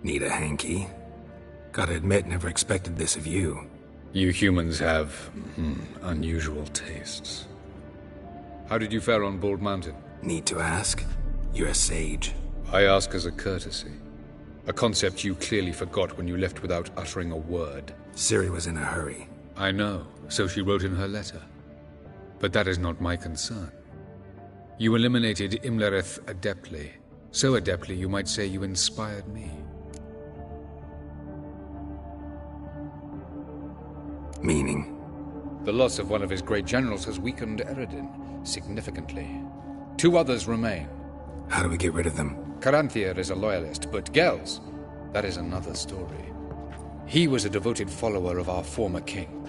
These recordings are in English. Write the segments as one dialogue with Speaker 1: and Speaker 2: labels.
Speaker 1: Need a hanky? Gotta admit, never expected this of you.
Speaker 2: You humans have, unusual tastes. How did you fare on Bald Mountain?
Speaker 1: Need to ask? You're a sage.
Speaker 2: I ask as a courtesy. A concept you clearly forgot when you left without uttering a word.
Speaker 1: Ciri was in a hurry.
Speaker 2: I know, so she wrote in her letter. But that is not my concern. You eliminated Imlerith adeptly. So adeptly, you might say you inspired me.
Speaker 1: Meaning?
Speaker 2: The loss of one of his great generals has weakened Eredin significantly. 2 others remain.
Speaker 1: How do we get rid of them?
Speaker 2: Caranthir is a loyalist, but Gels, that is another story. He was a devoted follower of our former king.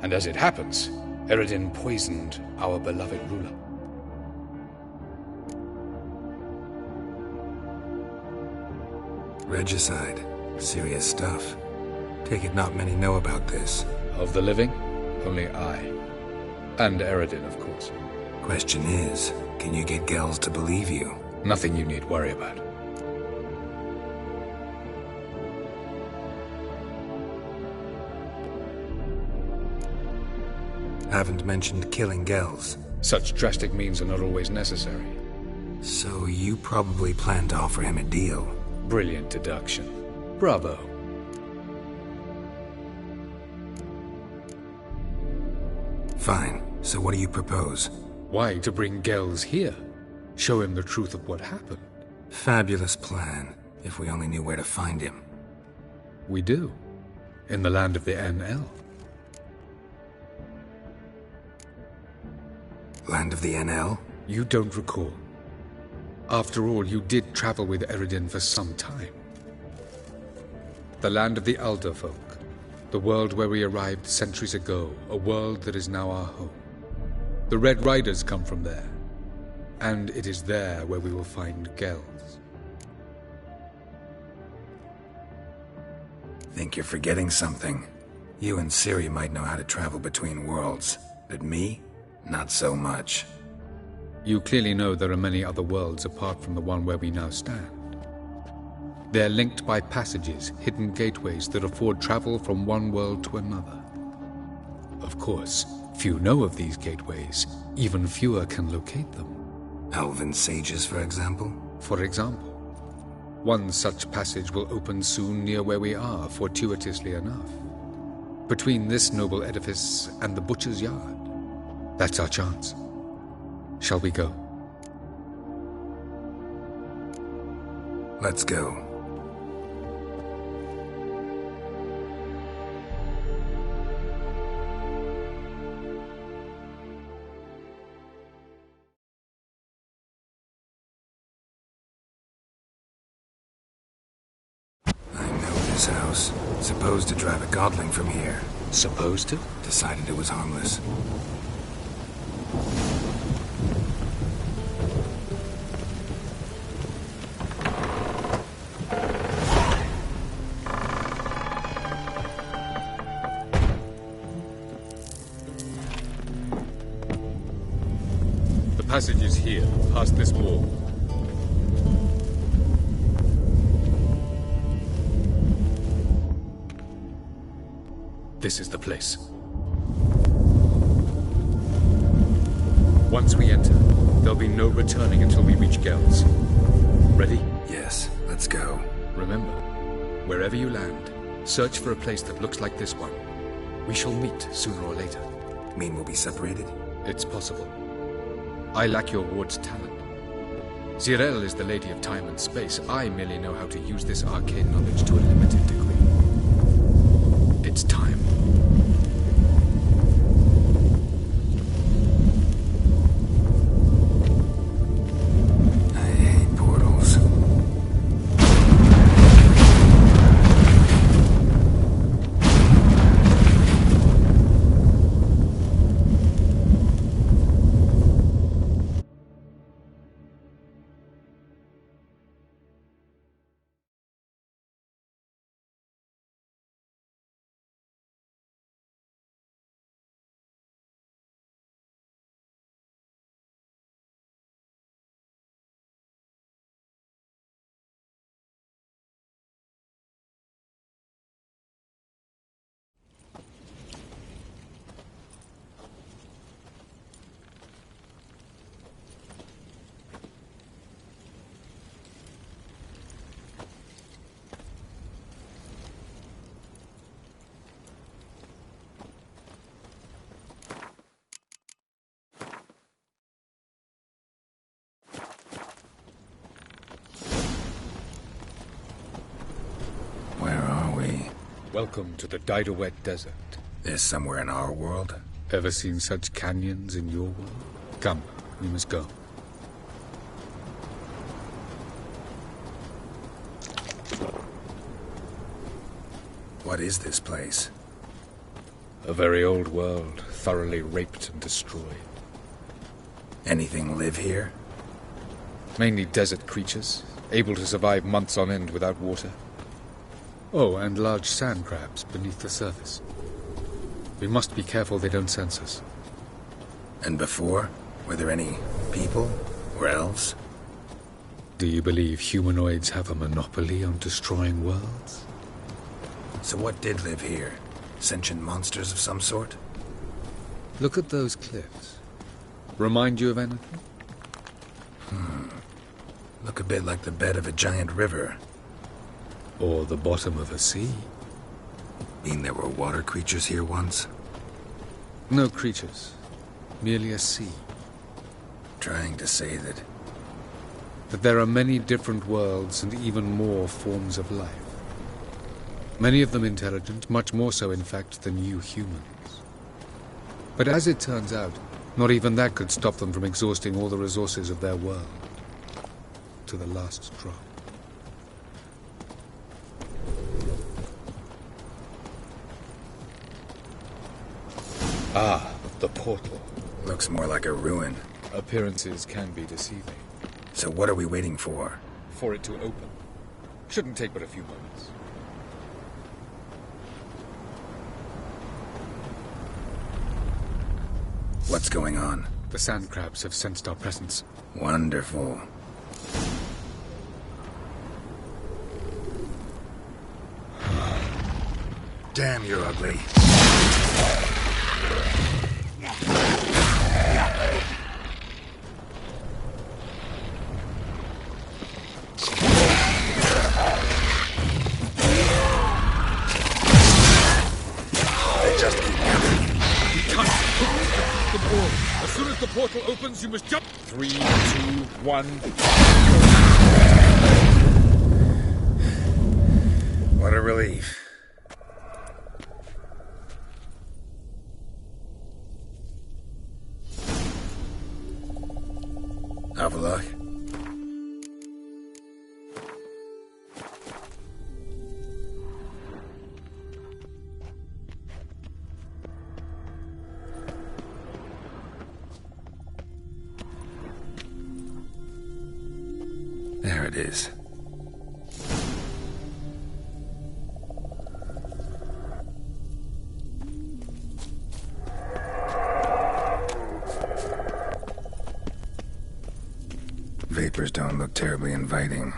Speaker 2: And as it happens, Eredin poisoned our beloved ruler.
Speaker 1: Regicide. Serious stuff. Take it not many know about this.
Speaker 2: Of the living, only I. And Eredin, of course.
Speaker 1: Question is, can you get Gels to believe you?
Speaker 2: Nothing you need worry about.
Speaker 1: Haven't mentioned killing Gels.
Speaker 2: Such drastic means are not always necessary.
Speaker 1: So you probably plan to offer him a deal.
Speaker 2: Brilliant deduction. Bravo.
Speaker 1: Fine. So what do you propose?
Speaker 2: Why, to bring Gels here? Show him the truth of what happened.
Speaker 1: Fabulous plan, if we only knew where to find him.
Speaker 2: We do. In the land of the NL.
Speaker 1: Land of the NL?
Speaker 2: You don't recall. After all, you did travel with Eredin for some time. The land of the Alder folk. The world where we arrived centuries ago. A world that is now our home. The Red Riders come from there. And it is there where we will find Gels.
Speaker 1: Think you're forgetting something. You and Ciri might know how to travel between worlds, but me? Not so much.
Speaker 2: You clearly know there are many other worlds apart from the one where we now stand. They're linked by passages, hidden gateways that afford travel from one world to another. Of course, few know of these gateways. Even fewer can locate them.
Speaker 1: Elven sages, for example?
Speaker 2: For example. One such passage will open soon near where we are, fortuitously enough. Between this noble edifice and the butcher's yard. That's our chance. Shall we go?
Speaker 1: Let's go. I know this house. Supposed to drive a godling from here.
Speaker 2: Supposed to?
Speaker 1: Decided it was harmless.
Speaker 2: The passage is here, past this wall. This is the place. Once we enter, there'll be no returning until we reach Gels. Ready?
Speaker 1: Yes, let's go.
Speaker 2: Remember, wherever you land, search for a place that looks like this one. We shall meet sooner or later.
Speaker 1: Mean we'll be separated?
Speaker 2: It's possible. I lack your ward's talent. Zirel is the lady of time and space. I merely know how to use this arcane knowledge to a limited degree. It's time. Welcome to the Daidaret Desert.
Speaker 1: This somewhere in our world?
Speaker 2: Ever seen such canyons in your world? Come, we must go.
Speaker 1: What is this place?
Speaker 2: A very old world, thoroughly raped and destroyed.
Speaker 1: Anything live here?
Speaker 2: Mainly desert creatures, able to survive months on end without water. Oh, and large sand crabs beneath the surface. We must be careful they don't sense us.
Speaker 1: And before? Were there any people? Or elves?
Speaker 2: Do you believe humanoids have a monopoly on destroying worlds?
Speaker 1: So what did live here? Sentient monsters of some sort?
Speaker 2: Look at those cliffs. Remind you of anything?
Speaker 1: Look a bit like the bed of a giant river.
Speaker 2: Or the bottom of a sea?
Speaker 1: Mean there were water creatures here once?
Speaker 2: No creatures. Merely a sea.
Speaker 1: Trying to say that...
Speaker 2: That there are many different worlds and even more forms of life. Many of them intelligent, much more so in fact than you humans. But as it turns out, not even that could stop them from exhausting all the resources of their world. To the last drop. Ah, the portal.
Speaker 1: Looks more like a ruin.
Speaker 2: Appearances can be deceiving.
Speaker 1: So what are we waiting for?
Speaker 2: For it to open. Shouldn't take but a few moments.
Speaker 1: What's going on?
Speaker 2: The sand crabs have sensed our presence.
Speaker 1: Wonderful. Damn, you're ugly. They just keep coming.
Speaker 2: You can't hook the ball. As soon as the portal opens, you must jump. 3, 2, 1.
Speaker 1: What a relief. Avallac'h? There it is. Vapors don't look terribly inviting.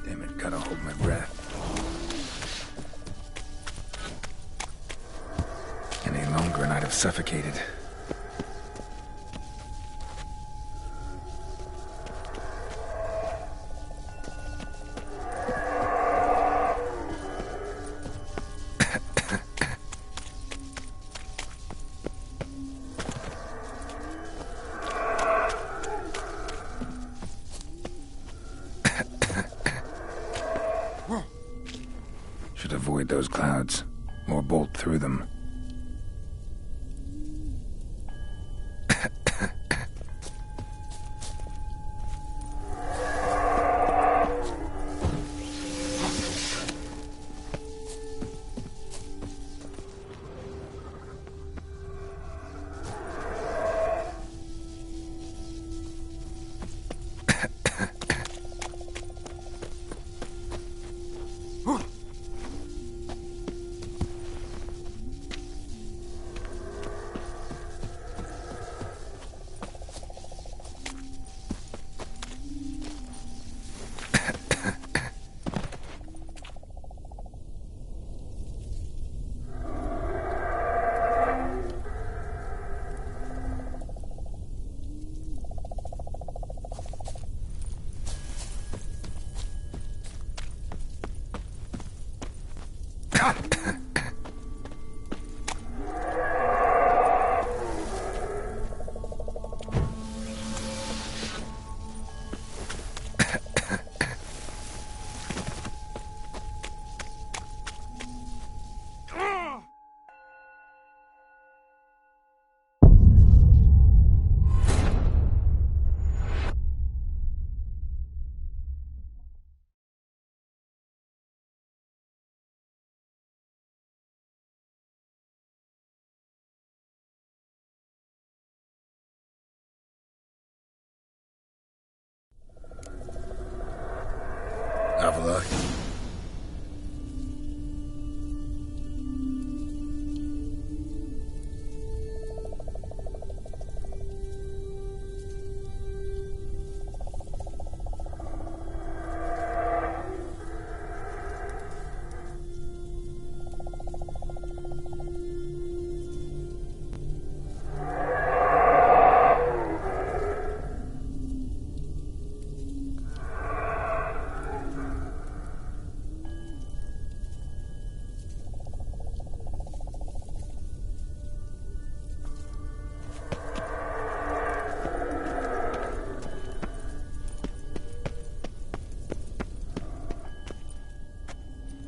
Speaker 1: Damn it, gotta hold my breath. Any longer and I'd have suffocated. Should avoid those clouds, or bolt through them. Have a look.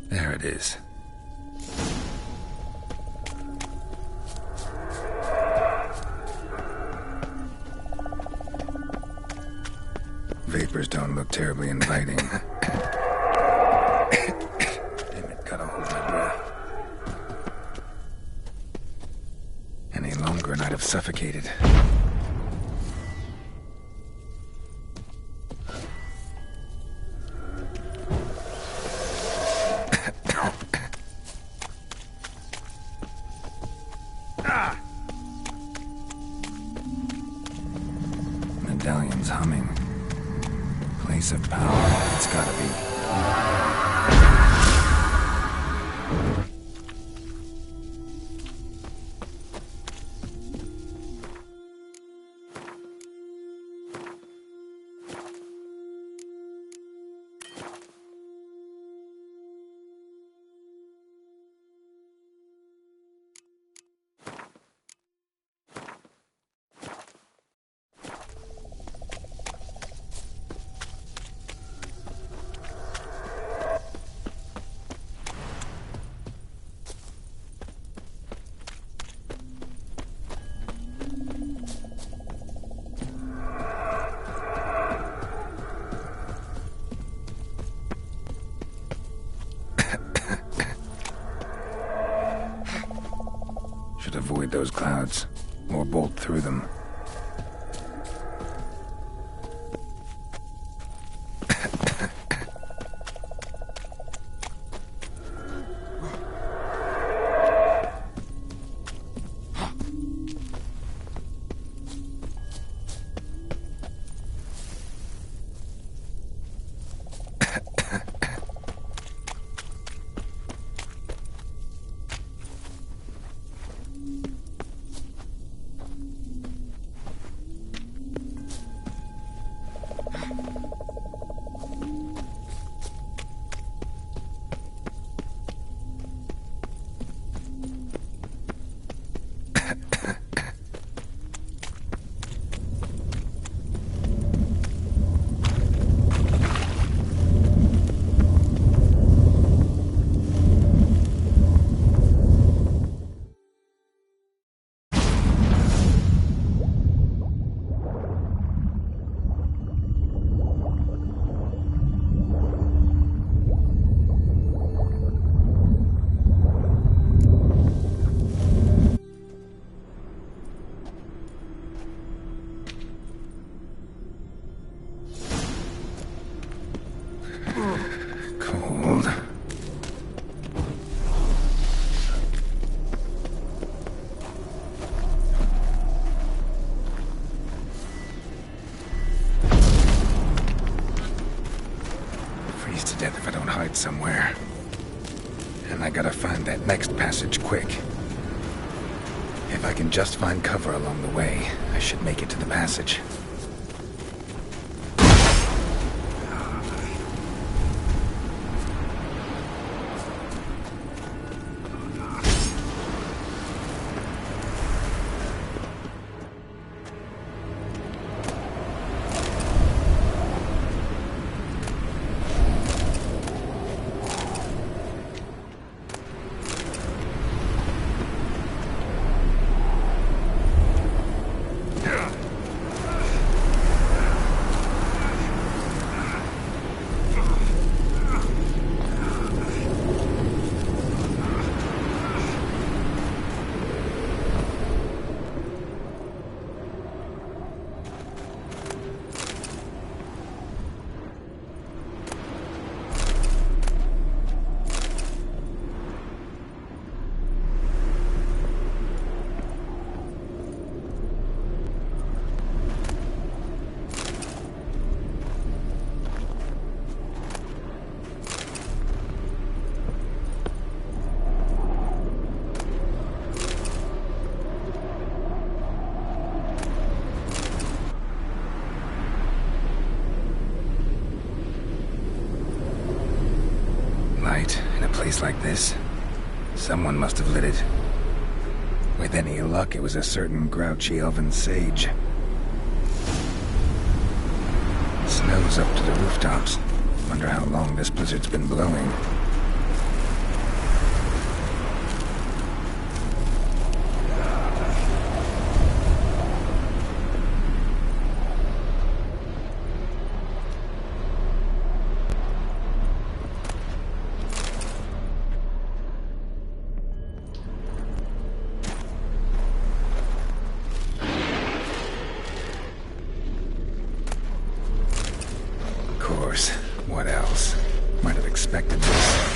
Speaker 1: There it is. Vapors don't look terribly inviting. Damn it, gotta hold my breath. Any longer and I'd have suffocated. Medallion's humming. Place of power, it's gotta be. Should avoid those clouds, or bolt through them. Cold. Freeze to death if I don't hide somewhere. And I gotta find that next passage quick. If I can just find cover along the way, I should make it to the passage. place like this. Someone must have lit it. With any luck, it was a certain grouchy elven sage. Snow's up to the rooftops. Wonder how long this blizzard's been blowing. What else? Might have expected this.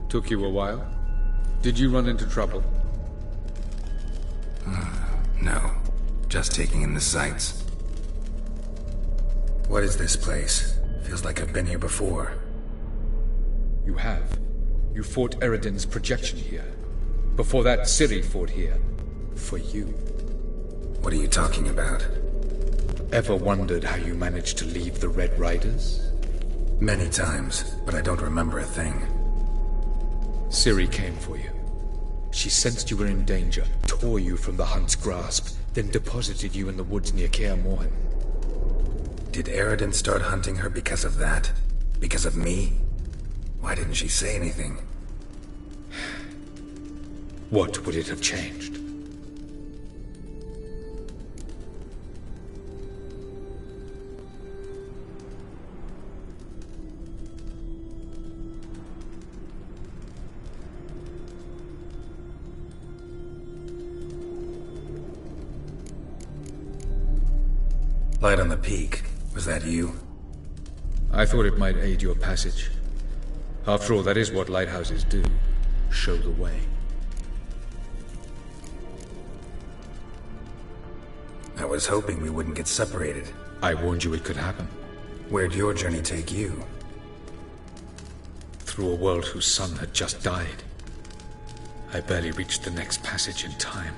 Speaker 2: Took you a while? Did you run into trouble?
Speaker 1: No. Just taking in the sights. What is this place? Feels like I've been here before.
Speaker 2: You have. You fought Eredin's projection here. Before that, Ciri fought here. For you.
Speaker 1: What are you talking about?
Speaker 2: Ever wondered how you managed to leave the Red Riders?
Speaker 1: Many times, but I don't remember a thing.
Speaker 2: Ciri came for you. She sensed you were in danger, tore you from the Hunt's grasp, then deposited you in the woods near Kaer Morhen.
Speaker 1: Did Eredin start hunting her because of that? Because of me? Why didn't she say anything?
Speaker 2: What would it have changed?
Speaker 1: Light on the peak. Was that you?
Speaker 2: I thought it might aid your passage. After all, that is what lighthouses do. Show the way.
Speaker 1: I was hoping we wouldn't get separated.
Speaker 2: I warned you it could happen.
Speaker 1: Where'd your journey take you?
Speaker 2: through a world whose son had just died. I barely reached the next passage in time.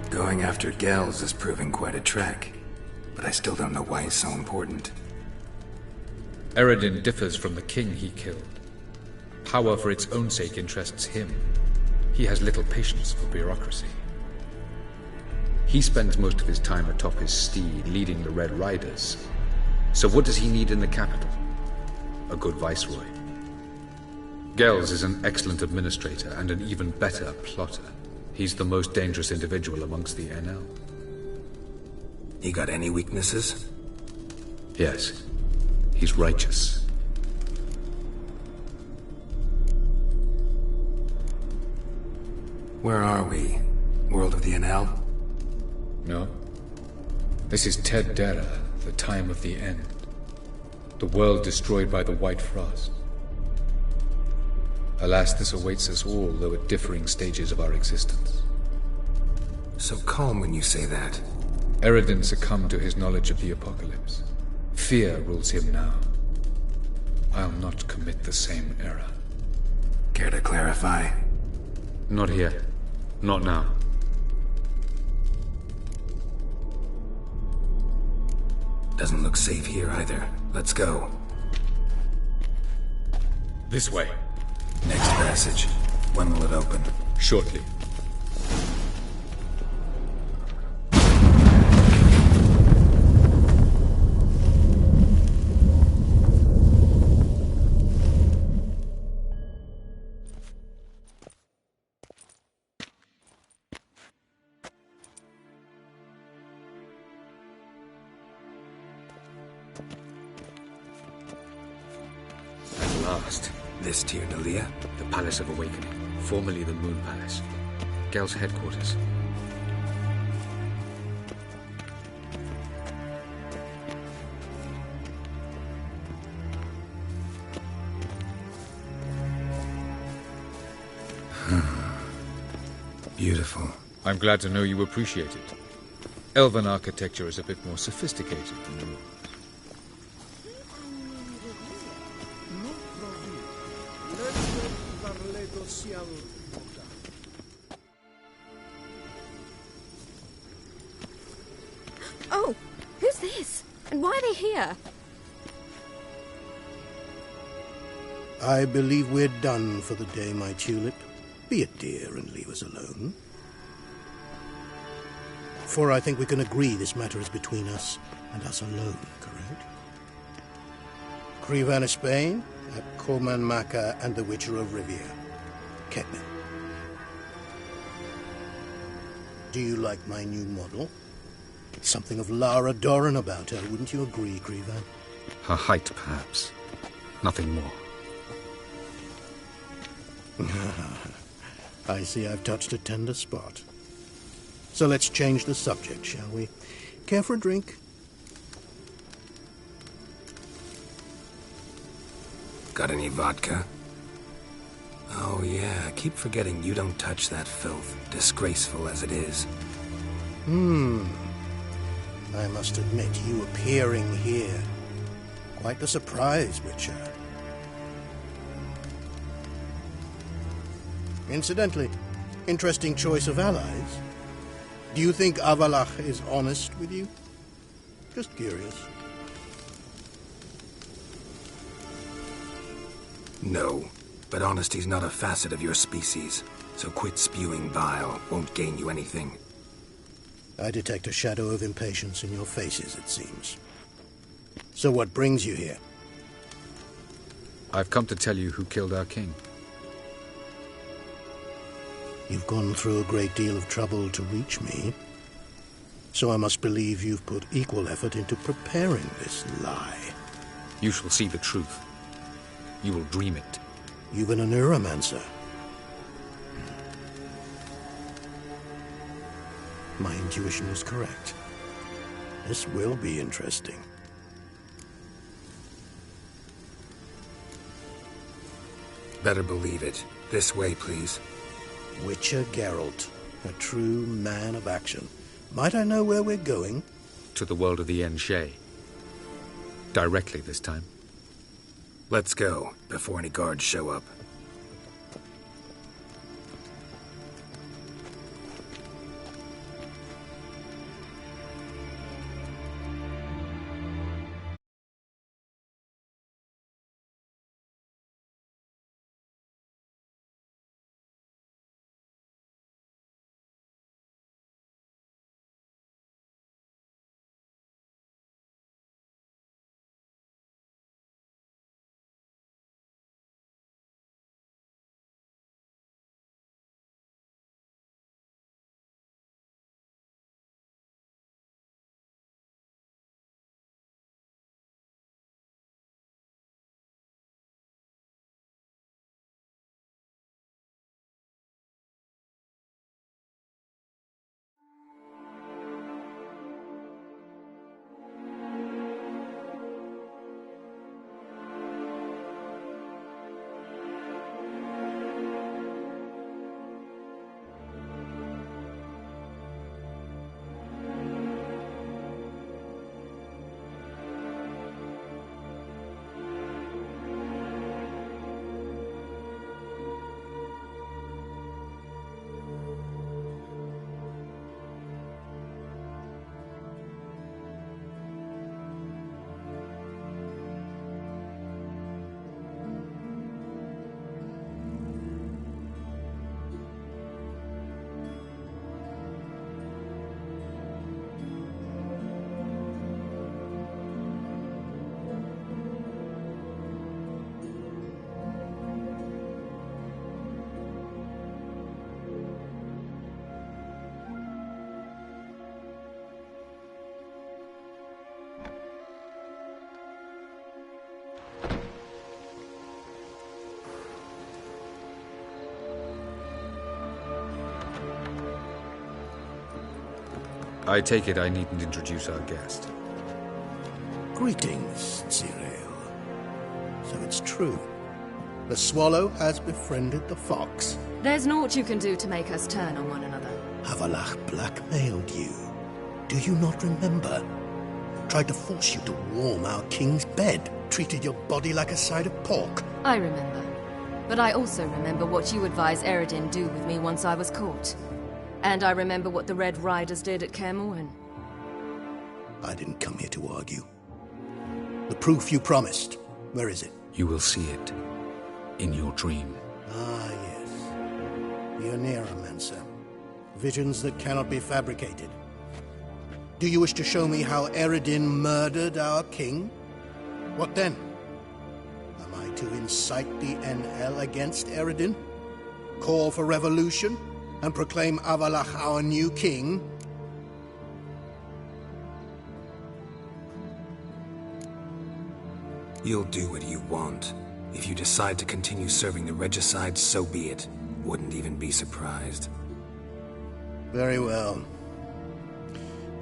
Speaker 1: Going after Gels is proving quite a trek, but I still don't know why he's so important.
Speaker 2: Eredin differs from the king he killed. Power for its own sake interests him. He has little patience for bureaucracy. He spends most of his time atop his steed, leading the Red Riders. So what does he need in the capital? A good viceroy. Gels is an excellent administrator and an even better plotter. He's the most dangerous individual amongst the NL.
Speaker 1: You got any weaknesses?
Speaker 2: Yes. He's righteous.
Speaker 1: Where are we? World of the NL?
Speaker 2: No. This is Ted Dera, the time of the end. The world destroyed by the White Frost. Alas, this awaits us all, though at differing stages of our existence.
Speaker 1: So calm when you say that.
Speaker 2: Eredin succumbed to his knowledge of the apocalypse. Fear rules him now. I'll not commit the same error.
Speaker 1: Care to clarify?
Speaker 2: Not here. Not now.
Speaker 1: Doesn't look safe here either. Let's go.
Speaker 2: This way.
Speaker 1: Next passage. When will it open?
Speaker 2: Shortly. At last.
Speaker 1: This Tyr Nalia?
Speaker 2: The Palace of Awakening, formerly the Moon Palace. Gel's headquarters.
Speaker 1: Beautiful.
Speaker 2: I'm glad to know you appreciate it. Elven architecture is a bit more sophisticated than yours.
Speaker 3: Oh, who's this? And why are they here?
Speaker 4: I believe we're done for the day, my tulip. Be a dear and leave us alone. For I think we can agree this matter is between us and us alone, correct? Krivan of Spain, Coleman Maka, and the Witcher of Rivia. Ketman. Do you like my new model? Something of Lara Doran about her, wouldn't you agree, Krivan?
Speaker 2: Her height, perhaps. Nothing more.
Speaker 4: I see I've touched a tender spot. So let's change the subject, shall we? Care for a drink?
Speaker 1: Got any vodka? Oh yeah, I keep forgetting you don't touch that filth, disgraceful as it is.
Speaker 4: I must admit, you appearing here, quite a surprise, Witcher. Incidentally, interesting choice of allies. Do you think Avalach is honest with you? Just curious.
Speaker 1: No, but honesty's not a facet of your species, so quit spewing bile, won't gain you anything.
Speaker 4: I detect a shadow of impatience in your faces, it seems. So what brings you here?
Speaker 2: I've come to tell you who killed our king.
Speaker 4: You've gone through a great deal of trouble to reach me, so I must believe you've put equal effort into preparing this lie.
Speaker 2: You shall see the truth. You will dream it.
Speaker 4: You've been a neuromancer. My intuition was correct. This will be interesting.
Speaker 1: Better believe it. This way, please.
Speaker 4: Witcher Geralt, A true man of action. Might I know where we're going?
Speaker 2: To the world of the Yen Shay. Directly this time.
Speaker 1: Let's go, before any guards show up.
Speaker 2: I take it I needn't introduce our guest.
Speaker 4: Greetings, Zireael. So it's true. The swallow has befriended the fox.
Speaker 3: There's naught you can do to make us turn on one another.
Speaker 4: Avallac'h blackmailed you. Do you not remember? Tried to force you to warm our king's bed. Treated your body like a side of pork.
Speaker 3: I remember. But I also remember what you advised Eredin do with me once I was caught. And I remember what the Red Riders did at Kaer Morhen.
Speaker 4: I didn't come here to argue. The proof you promised, where is it?
Speaker 2: You will see it. In your dream.
Speaker 4: Ah, yes. The Oneiromancer. Visions that cannot be fabricated. Do you wish to show me how Eredin murdered our king? What then? Am I to incite the NL against Eredin? Call for revolution? And proclaim Avallac'h our new king?
Speaker 1: You'll do what you want. If you decide to continue serving the regicide, so be it. Wouldn't even be surprised.
Speaker 4: Very well.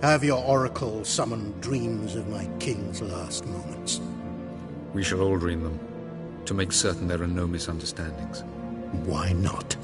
Speaker 4: Have your oracle summon dreams of my king's last moments.
Speaker 2: We shall all dream them, to make certain there are no misunderstandings.
Speaker 4: Why not?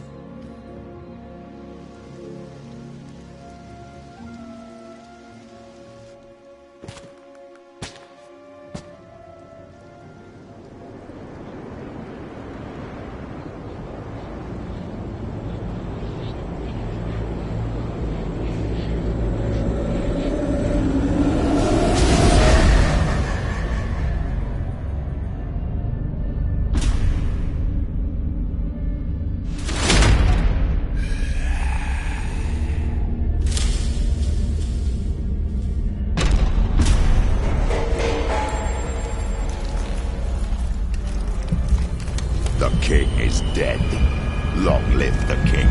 Speaker 5: The king is dead. Long live the king.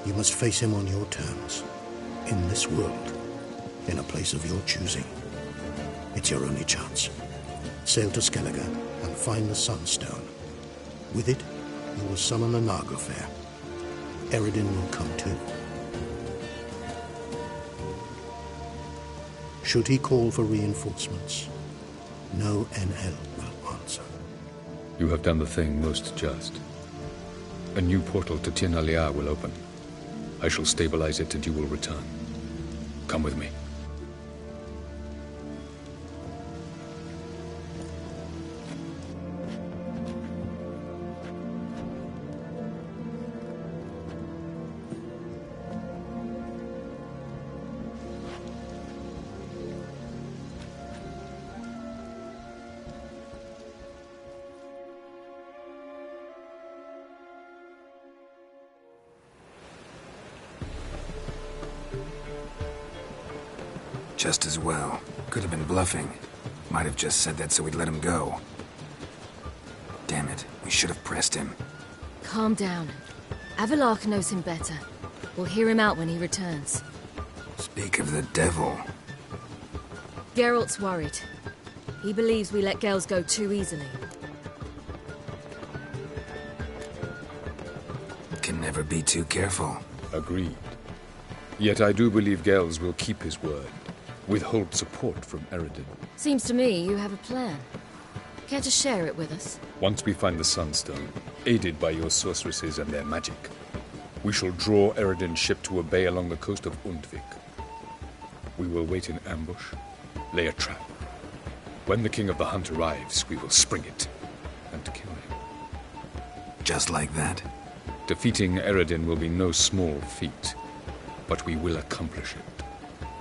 Speaker 4: You must face him on your terms. In this world. In a place of your choosing. It's your only chance. Sail to Skellige and find the Sunstone. With it, you will summon the Naglfar. Eredin will come too. Should he call for reinforcements, no NL will answer.
Speaker 2: You have done the thing most just. A new portal to Tir na Liar will open. I shall stabilize it and you will return. Come with me.
Speaker 1: Just as well. Could have been bluffing. Might have just said that so we'd let him go. Damn it, we should have pressed him.
Speaker 3: Calm down. Avalark knows him better. We'll hear him out when he returns.
Speaker 1: Speak of the devil.
Speaker 3: Geralt's worried. He believes we let Gels go too easily.
Speaker 1: Can never be too careful.
Speaker 2: Agreed. Yet I do believe Gels will keep his word. Withhold support from Eredin.
Speaker 3: Seems to me you have a plan. Care to share it with us?
Speaker 2: Once we find the Sunstone, aided by your sorceresses and their magic, we shall draw Eredin's ship to a bay along the coast of Undvik. We will wait in ambush, lay a trap. When the King of the Hunt arrives, we will spring it and kill him.
Speaker 1: Just like that?
Speaker 2: Defeating Eredin will be no small feat, but we will accomplish it.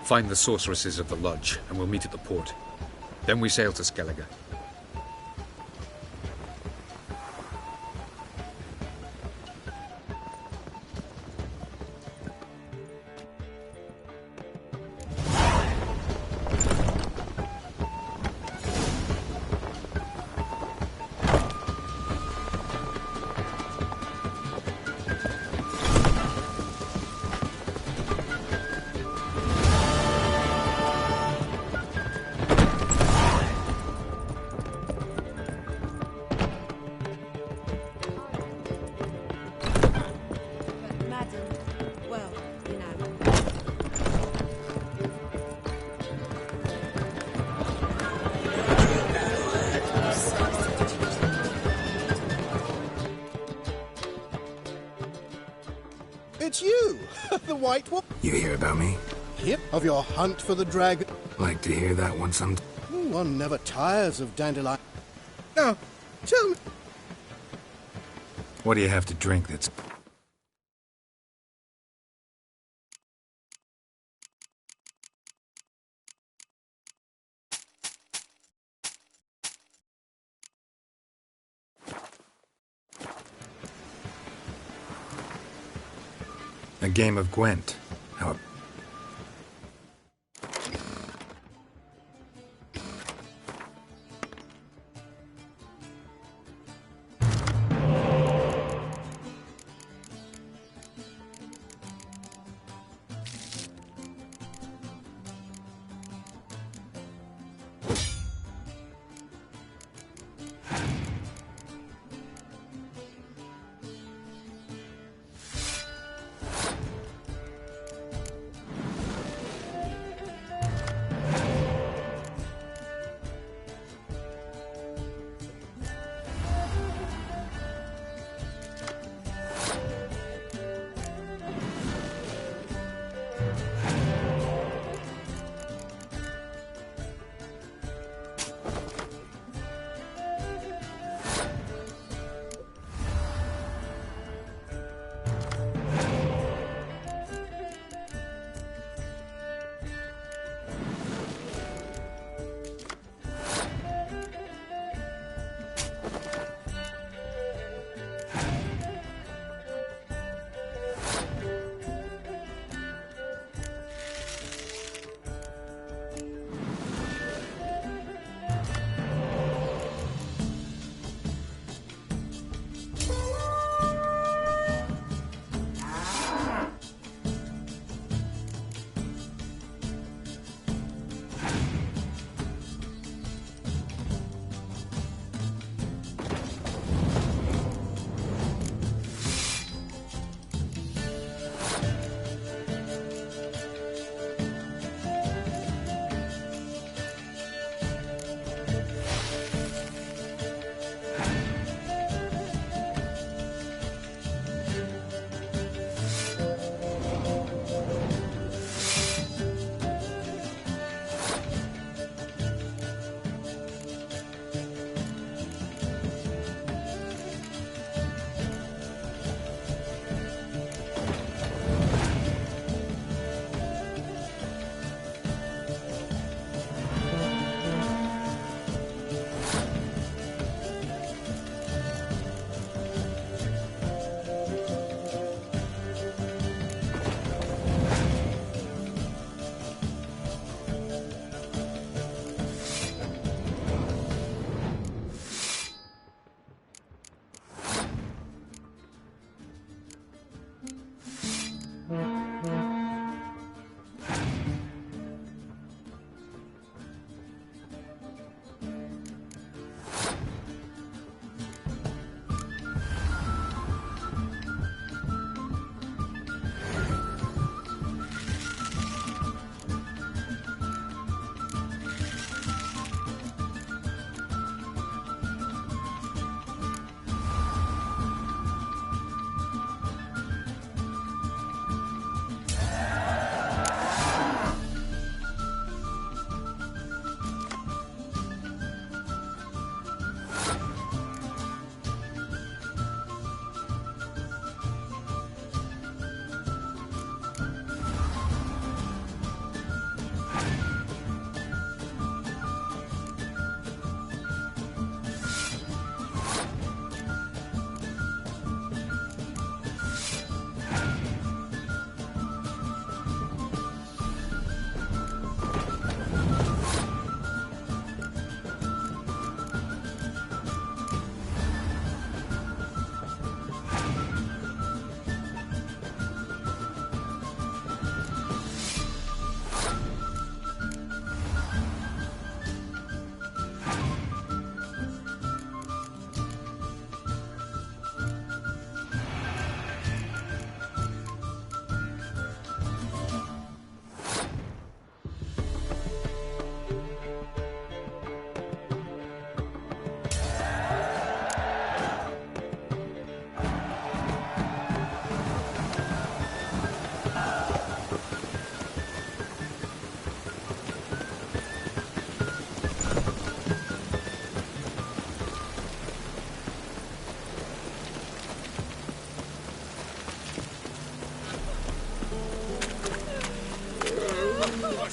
Speaker 2: Find the sorceresses of the Lodge, and we'll meet at the port. Then we sail to Skellige.
Speaker 4: It's you, the White Wolf.
Speaker 1: You hear about me?
Speaker 4: Yep, of your hunt for the dragon.
Speaker 1: Like to hear that one some...
Speaker 4: One never tires of dandelion. Now, tell me...
Speaker 1: What do you have to drink that's... A game of Gwent. How...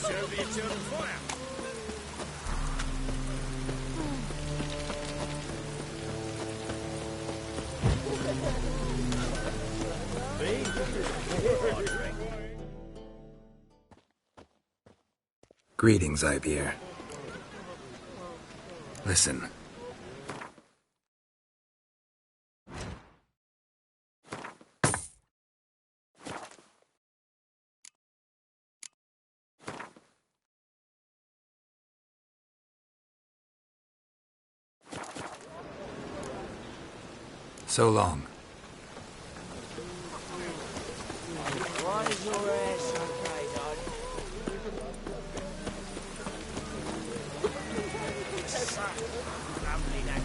Speaker 5: Serve the eternal fire.
Speaker 1: Greetings, Ibeer. Listen. So long.
Speaker 6: Why is your ass so tight, Odd? Lovely, that.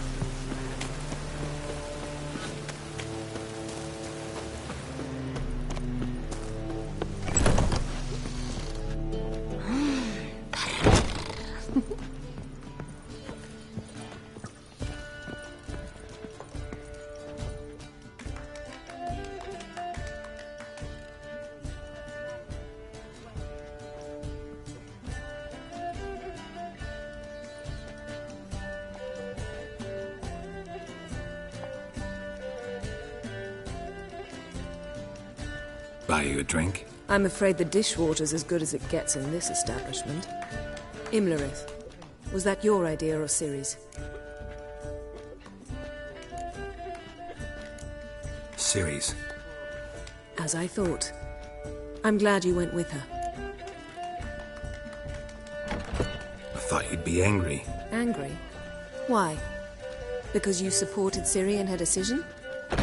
Speaker 1: Buy you a drink?
Speaker 7: I'm afraid the dishwater's as good as it gets in this establishment. Imlerith, was that your idea or Ciri's?
Speaker 1: Ciri's.
Speaker 7: As I thought. I'm glad you went with her.
Speaker 1: I thought you'd be angry.
Speaker 7: Angry? Why? Because you supported Ciri in her decision?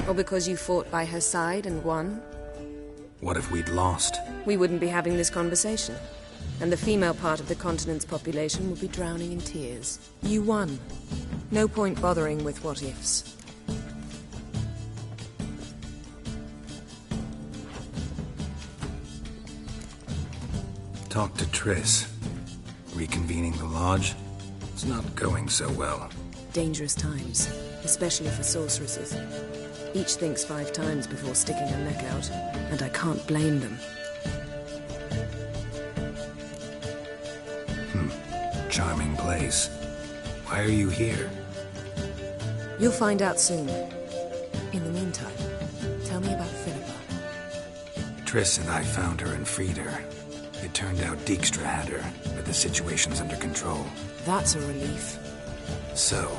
Speaker 7: Or because you fought by her side and won?
Speaker 1: What if we'd lost?
Speaker 7: We wouldn't be having this conversation. And the female part of the continent's population would be drowning in tears. You won. No point bothering with what-ifs.
Speaker 1: Talk to Triss. Reconvening the lodge? It's not going so well.
Speaker 7: Dangerous times, especially for sorceresses. Each thinks 5 times before sticking her neck out, and I can't blame them.
Speaker 1: Charming place. Why are you here?
Speaker 7: You'll find out soon. In the meantime, tell me about Philippa.
Speaker 1: Triss and I found her and freed her. It turned out Dijkstra had her, but the situation's under control.
Speaker 7: That's a relief.
Speaker 1: So,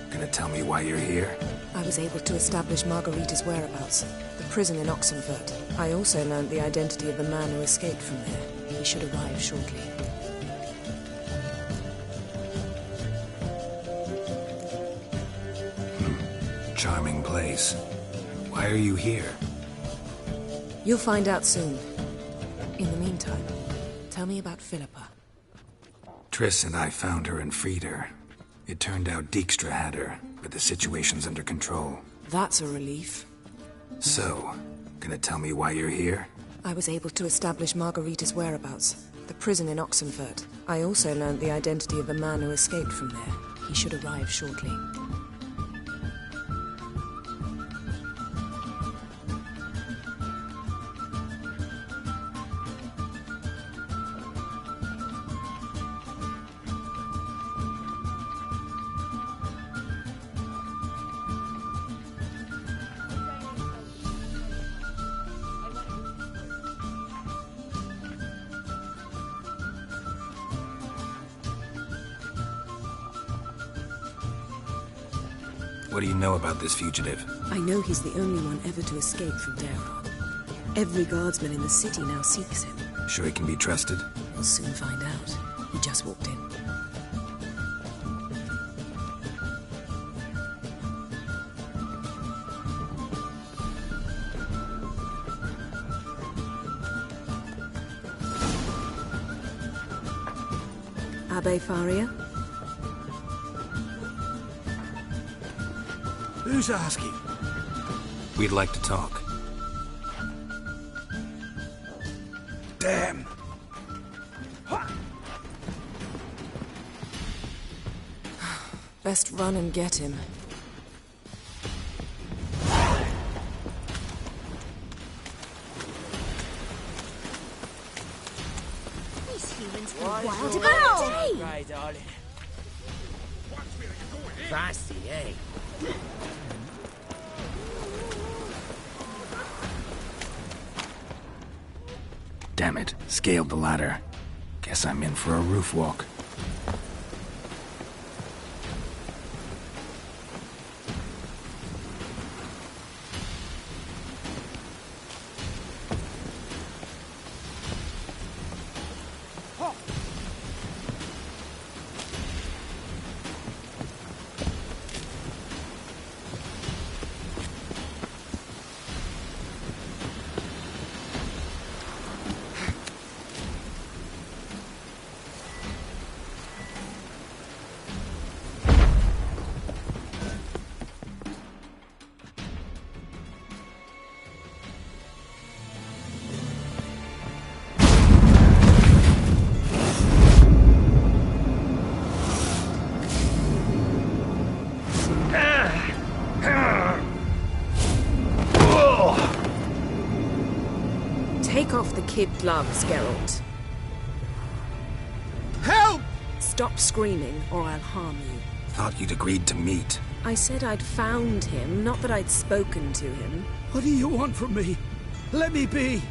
Speaker 1: gonna tell me why you're here?
Speaker 7: I was able to establish Margarita's whereabouts, the prison in Oxenfurt. I also learned the identity of the man who escaped from there. He should arrive shortly.
Speaker 1: Charming place. Why are you here?
Speaker 7: You'll find out soon. In the meantime, tell me about Philippa.
Speaker 1: Triss and I found her and freed her. It turned out Dijkstra had her, but the situation's under control.
Speaker 7: That's a relief.
Speaker 1: So, gonna tell me why you're here?
Speaker 7: I was able to establish Margarita's whereabouts, the prison in Oxenfurt. I also learned the identity of the man who escaped from there. He should arrive shortly.
Speaker 1: What do you know about this fugitive?
Speaker 7: I know he's the only one ever to escape from Daron. Every guardsman in the city now seeks him.
Speaker 1: Sure he can be trusted?
Speaker 7: We'll soon find out. He just walked in. Abbe Faria?
Speaker 4: Who's asking?
Speaker 1: We'd like to talk.
Speaker 4: Damn!
Speaker 7: Best run and get him.
Speaker 8: These humans go
Speaker 6: Why is
Speaker 8: wild
Speaker 6: your
Speaker 8: about
Speaker 6: ass
Speaker 8: day.
Speaker 6: okay, darling? Fancy, eh?
Speaker 1: Damn it, scaled the ladder. Guess I'm in for a roof walk.
Speaker 7: Take off the kid gloves, Geralt.
Speaker 1: Help!
Speaker 7: Stop screaming, or I'll harm you.
Speaker 1: Thought you'd agreed to meet.
Speaker 7: I said I'd found him, not that I'd spoken to him.
Speaker 9: What do you want from me? Let me be.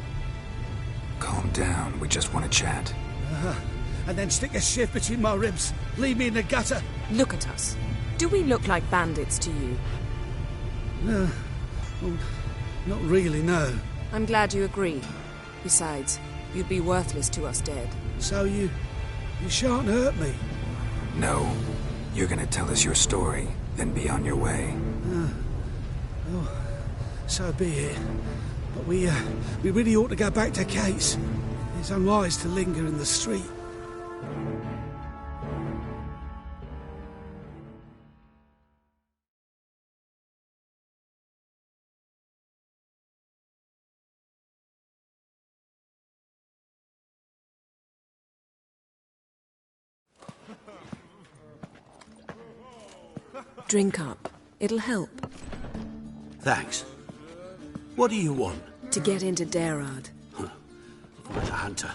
Speaker 1: Calm down, we just want to chat.
Speaker 9: And then stick a shift between my ribs. Leave me in the gutter.
Speaker 7: Look at us. Do we look like bandits to you?
Speaker 9: No. Well, not really, no.
Speaker 7: I'm glad you agree. Besides, you'd be worthless to us dead.
Speaker 9: So you shan't hurt me.
Speaker 1: No. You're gonna tell us your story, then be on your way.
Speaker 9: Oh, so be it. But we really ought to go back to Kate's. It's unwise to linger in the street.
Speaker 7: Drink up. It'll help.
Speaker 10: Thanks. What do you want?
Speaker 7: To get into Daerad.
Speaker 10: Find a hunter.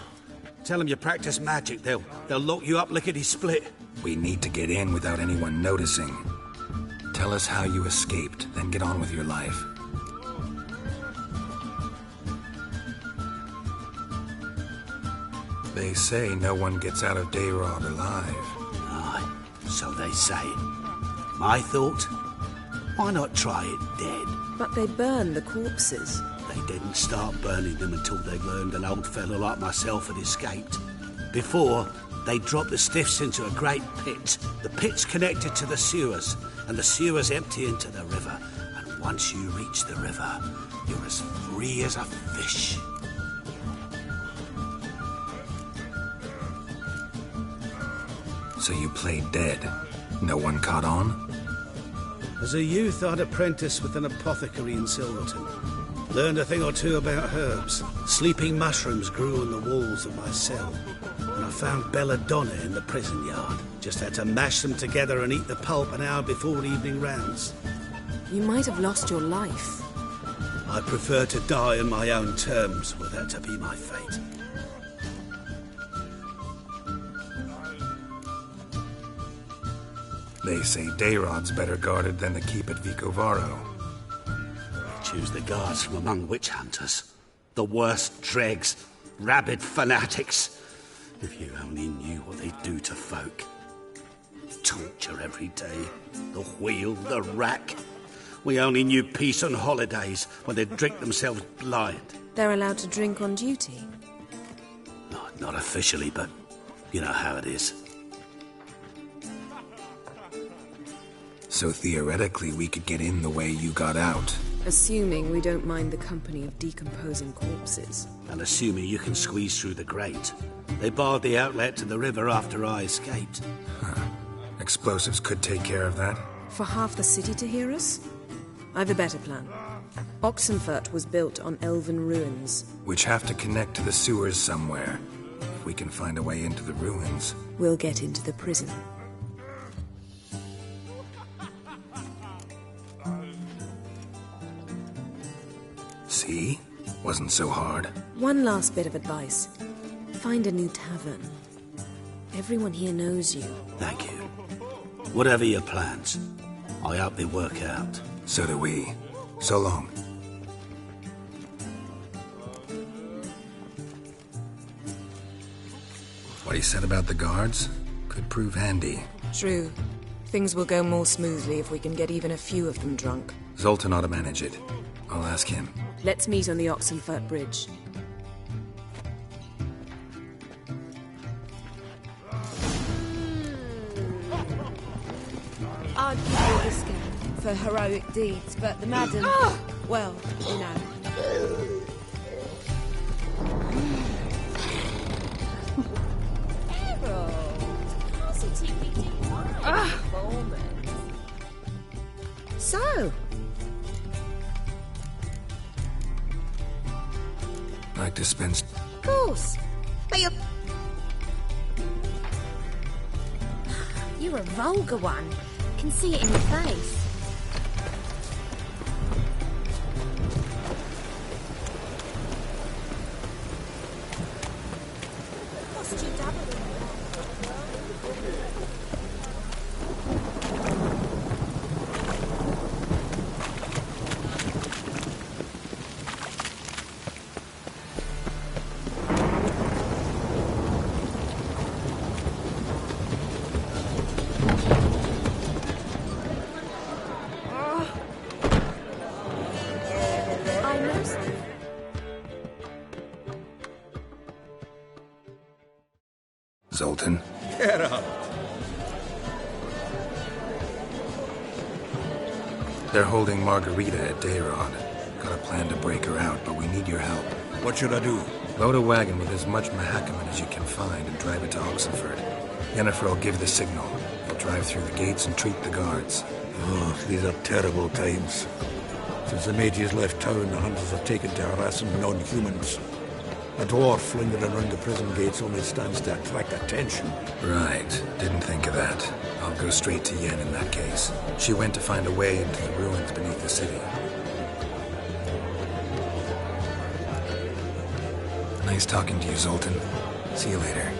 Speaker 10: Tell them you practice magic. They'll lock you up lickety-split.
Speaker 1: We need to get in without anyone noticing. Tell us how you escaped, then get on with your life. They say no one gets out of Daerad alive.
Speaker 10: Aye, so they say. My thought? Why not try it dead?
Speaker 7: But they burn the corpses.
Speaker 10: They didn't start burning them until they learned an old fellow like myself had escaped. Before, they dropped the stiffs into a great pit. The pit's connected to the sewers, and the sewers empty into the river. And once you reach the river, you're as free as a fish.
Speaker 1: So you played dead. No one caught on?
Speaker 9: As a youth, I'd apprenticed with an apothecary in Silverton. Learned a thing or two about herbs. Sleeping mushrooms grew on the walls of my cell. And I found belladonna in the prison yard. Just had to mash them together and eat the pulp an hour before evening rounds.
Speaker 7: You might have lost your life.
Speaker 9: I prefer to die on my own terms, were that to be my fate.
Speaker 1: They say Daerad's better guarded than the keep at Vicovaro.
Speaker 10: Choose the guards from among witch hunters. The worst dregs, rabid fanatics. If you only knew what they do to folk. Torture every day. The wheel, the rack. We only knew peace on holidays when they'd drink themselves blind.
Speaker 7: They're allowed to drink on duty.
Speaker 10: Not officially, but you know how it is.
Speaker 1: So theoretically, we could get in the way you got out.
Speaker 7: Assuming we don't mind the company of decomposing corpses.
Speaker 10: And assuming you can squeeze through the grate. They barred the outlet to the river after I escaped.
Speaker 1: Huh. Explosives could take care of that.
Speaker 7: For half the city to hear us? I've a better plan. Oxenfurt was built on elven ruins.
Speaker 1: Which have to connect to the sewers somewhere. If we can find a way into the ruins.
Speaker 7: We'll get into the prison.
Speaker 1: See? Wasn't so hard.
Speaker 7: One last bit of advice. Find a new tavern. Everyone here knows you.
Speaker 10: Thank you. Whatever your plans, I hope they work out.
Speaker 1: So do we. So long. What he said about the guards could prove handy.
Speaker 7: True. Things will go more smoothly if we can get even a few of them drunk.
Speaker 1: Zoltan ought to manage it. I'll ask him.
Speaker 7: Let's meet on the Oxenfurt Bridge.
Speaker 8: I'd give you a discount for heroic deeds, but the madam... Well, you know.
Speaker 7: So,
Speaker 1: Like to spend...
Speaker 8: Of course. But you're a vulgar one. Can see it in your face.
Speaker 1: Zoltan?
Speaker 5: Get up!
Speaker 1: They're holding Margarita at Dayrod. Got a plan to break her out, but we need your help.
Speaker 5: What should I do?
Speaker 1: Load a wagon with as much Mahakaman as you can find and drive it to Oxenfurt. Yennefer will give the signal. We'll drive through the gates and treat the guards.
Speaker 5: Oh, these are terrible times. Since the mages left town, the hunters have taken to harassing non-humans. A dwarf lingering around the prison gates only stands to attract attention.
Speaker 1: Right. Didn't think of that. I'll go straight to Yen in that case. She went to find a way into the ruins beneath the city. Nice talking to you, Zoltan. See you later.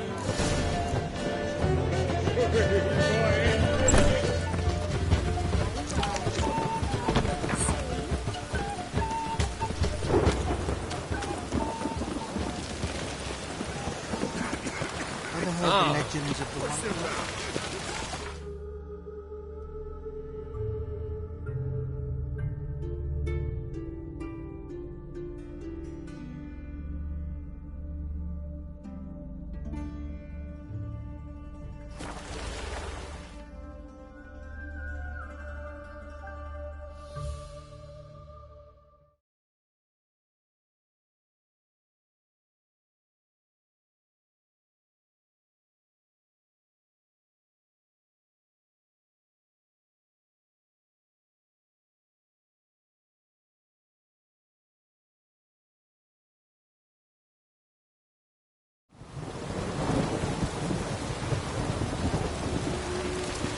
Speaker 4: Legends of the Wonder.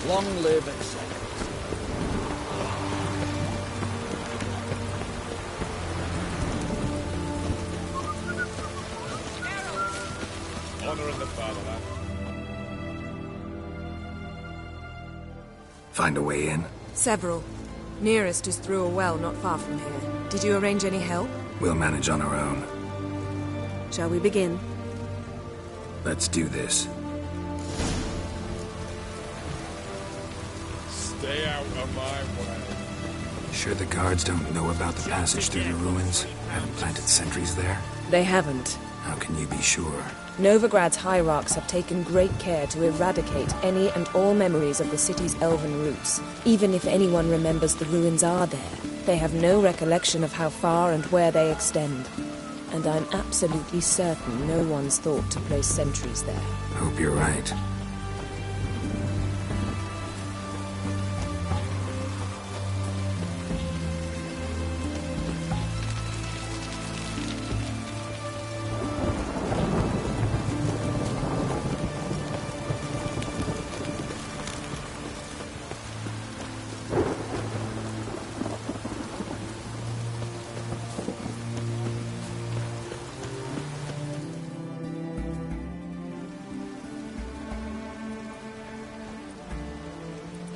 Speaker 6: Long live and safe.
Speaker 5: Honor in the fatherland.
Speaker 1: Find a way in?
Speaker 7: Several. Nearest is through a well not far from here. Did you arrange any help?
Speaker 1: We'll manage on our own.
Speaker 7: Shall we begin?
Speaker 1: Let's do this.
Speaker 5: Stay out of my way.
Speaker 1: Sure the guards don't know about the passage through the ruins? Haven't planted sentries there?
Speaker 7: They haven't.
Speaker 1: How can you be sure?
Speaker 7: Novigrad's hierarchs have taken great care to eradicate any and all memories of the city's elven roots. Even if anyone remembers the ruins are there, they have no recollection of how far and where they extend. And I'm absolutely certain no one's thought to place sentries there.
Speaker 1: Hope you're right.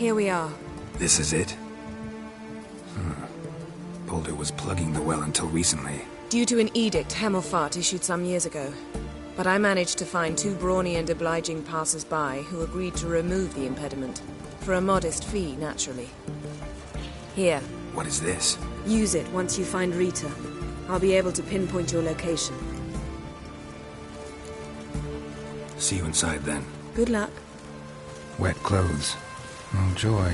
Speaker 7: Here we are.
Speaker 1: This is it? Boulder was plugging the well until recently.
Speaker 7: Due to an edict Hemelfart issued some years ago. But I managed to find 2 brawny and obliging passers-by who agreed to remove the impediment. For a modest fee, naturally. Here.
Speaker 1: What is this?
Speaker 7: Use it once you find Rita. I'll be able to pinpoint your location.
Speaker 1: See you inside then.
Speaker 7: Good luck.
Speaker 1: Wet clothes. Oh, joy.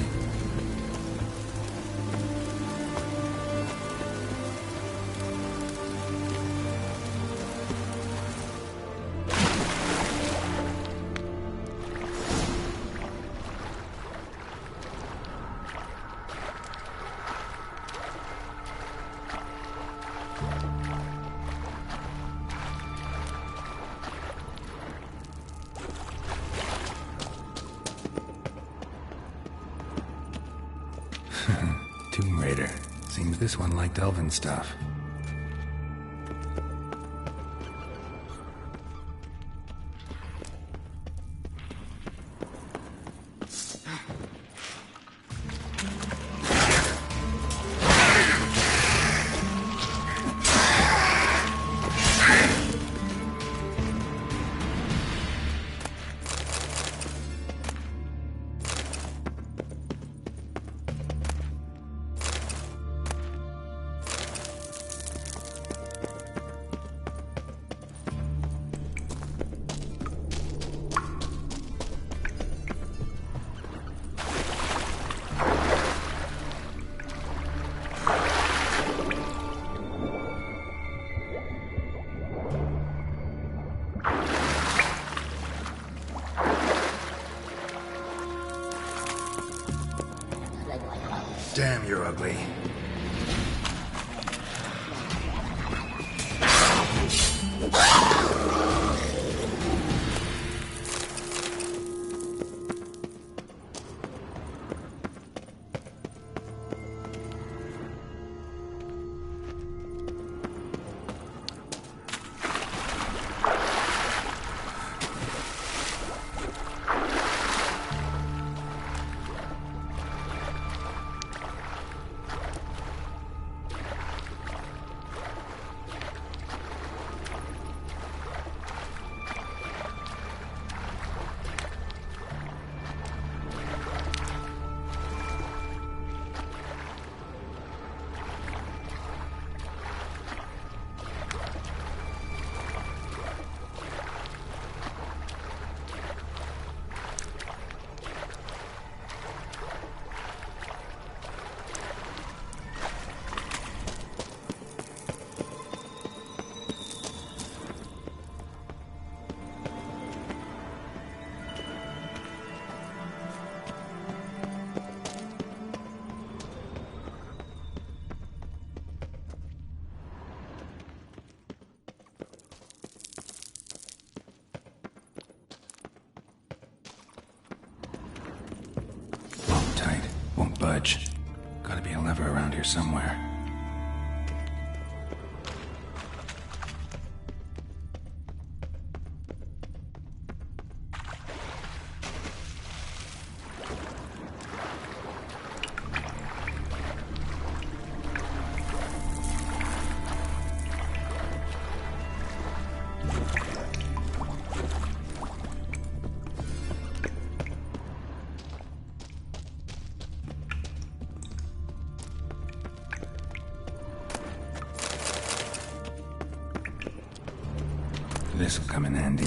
Speaker 1: Tomb Raider. Seems this one liked elven stuff. Damn, you're ugly. Won't budge. Gotta be a lever around here somewhere. This'll come in handy.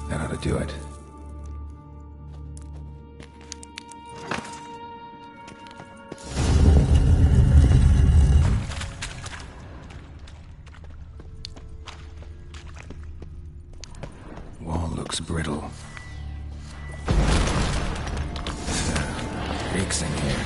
Speaker 1: That ought to do it. Wall looks brittle. Reeks in here.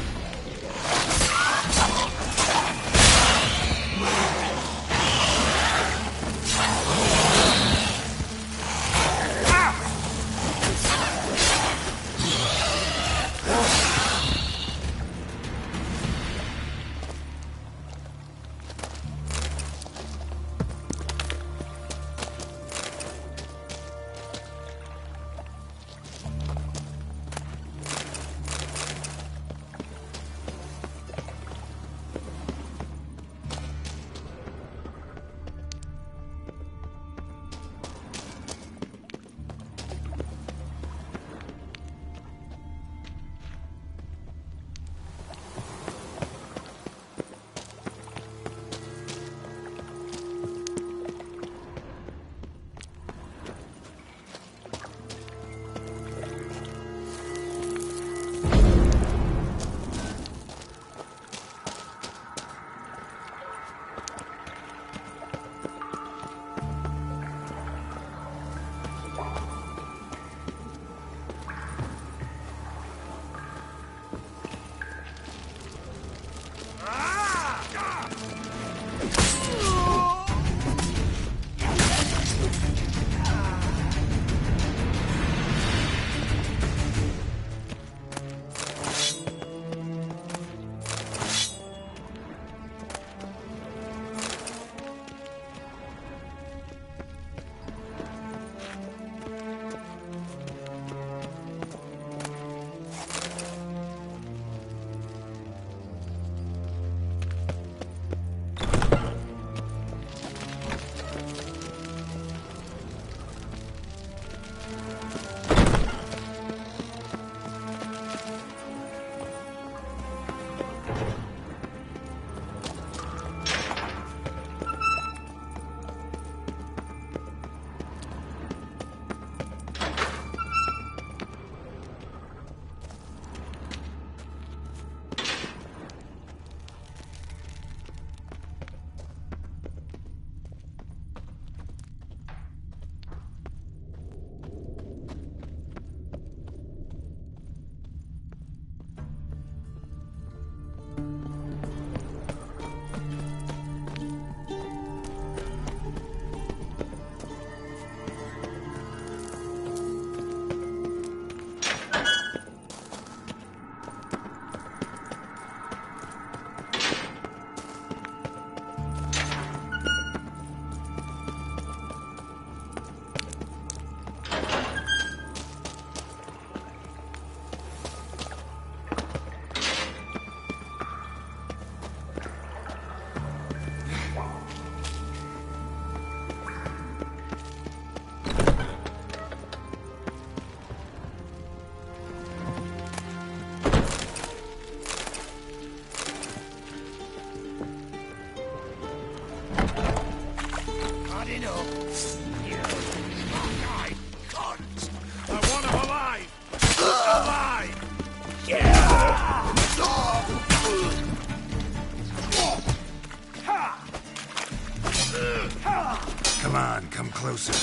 Speaker 1: closer.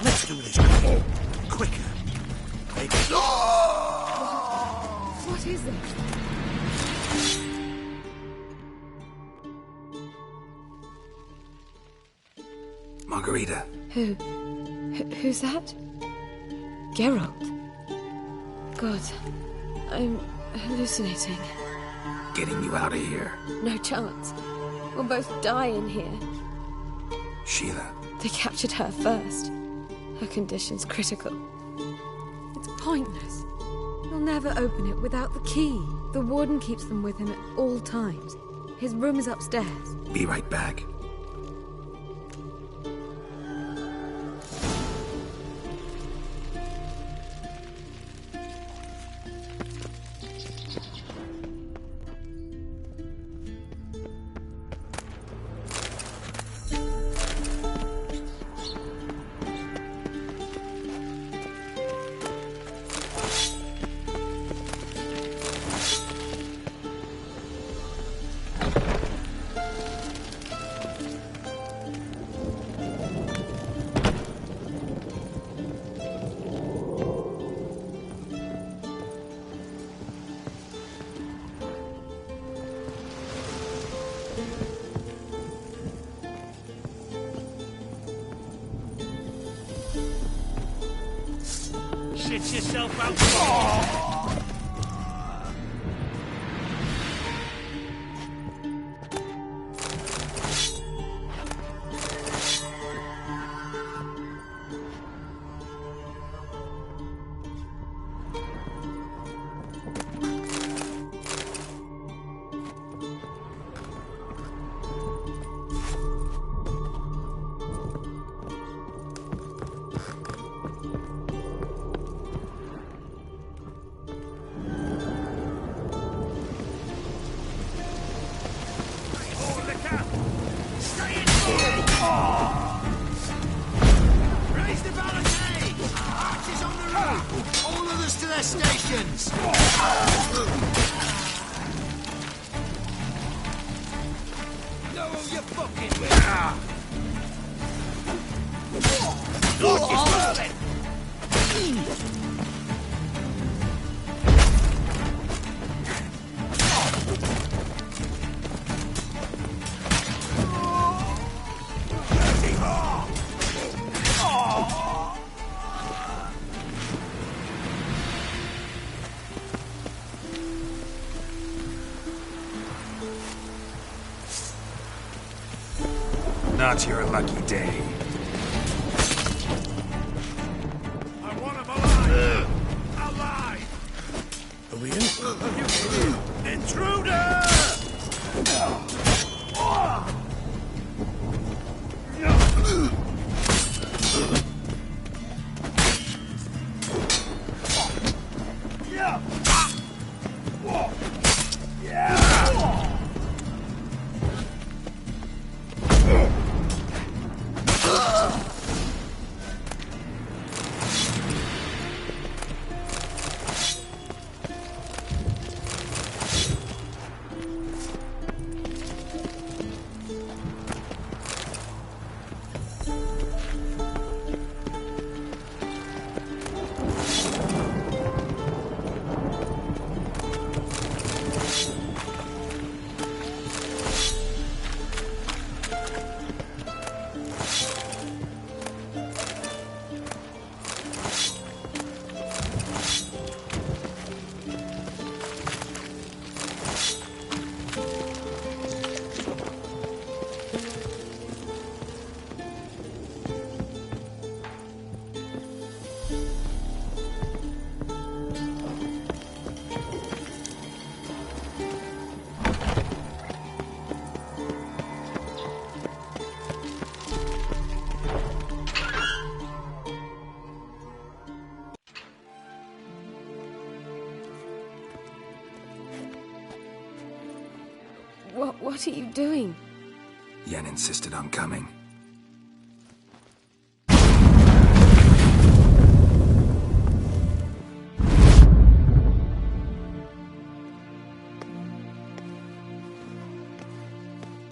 Speaker 9: Let's do this quicker. Maybe.
Speaker 8: What is it?
Speaker 1: Margarita.
Speaker 8: Who's that? Geralt. God, I'm hallucinating.
Speaker 1: Getting you out of here.
Speaker 8: No chance. We'll both die in here.
Speaker 1: Sheila.
Speaker 8: They captured her first. Her condition's critical. It's pointless. He'll never open it without the key. The warden keeps them with him at all times. His room is upstairs.
Speaker 1: Be right back.
Speaker 6: Shit yourself out.
Speaker 11: Raise the barricade! Archers on the roof! All others to their stations! Know who you're fucking with! Torch is burning!
Speaker 1: Not your lucky day.
Speaker 6: I want him alive! Alive!
Speaker 9: Are we in?
Speaker 6: Intruder!
Speaker 8: What are you doing?
Speaker 1: Yen insisted on coming.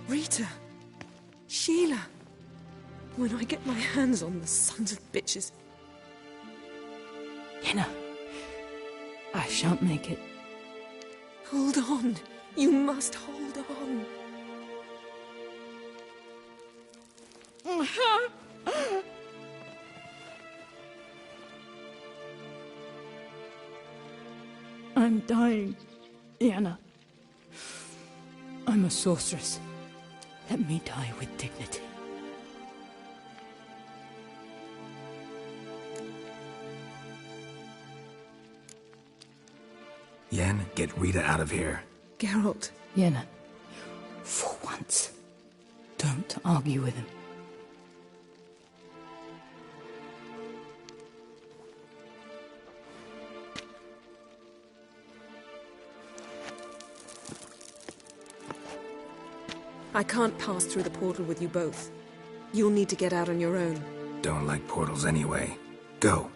Speaker 12: Rita! Sheila!
Speaker 7: claws on the sons of bitches.
Speaker 12: Yenna, I shan't make it.
Speaker 7: Hold on. You must hold on.
Speaker 12: I'm dying, Yenna. I'm a sorceress. Let me die with dignity.
Speaker 1: Yen, get Rita out of here.
Speaker 7: Geralt.
Speaker 12: Yenna, for once, don't argue with him.
Speaker 7: I can't pass through the portal with you both. You'll need to get out on your own.
Speaker 1: Don't like portals anyway. Go.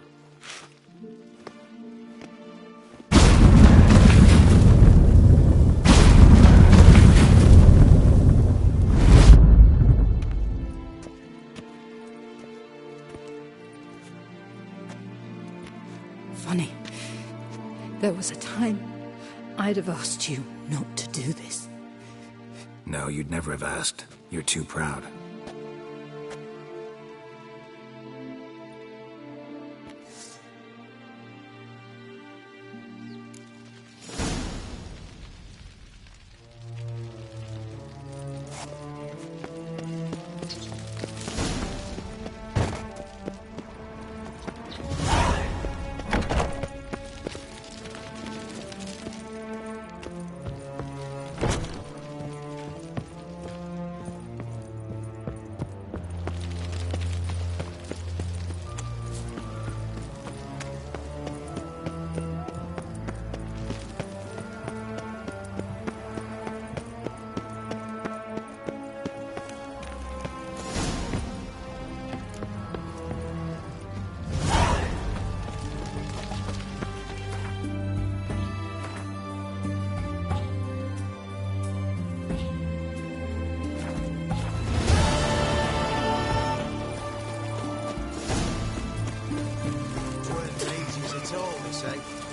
Speaker 12: Funny. There was a time I'd have asked you not to do this.
Speaker 1: No, you'd never have asked. You're too proud.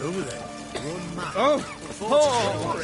Speaker 11: Over there. One man.
Speaker 13: Oh!
Speaker 11: Oh!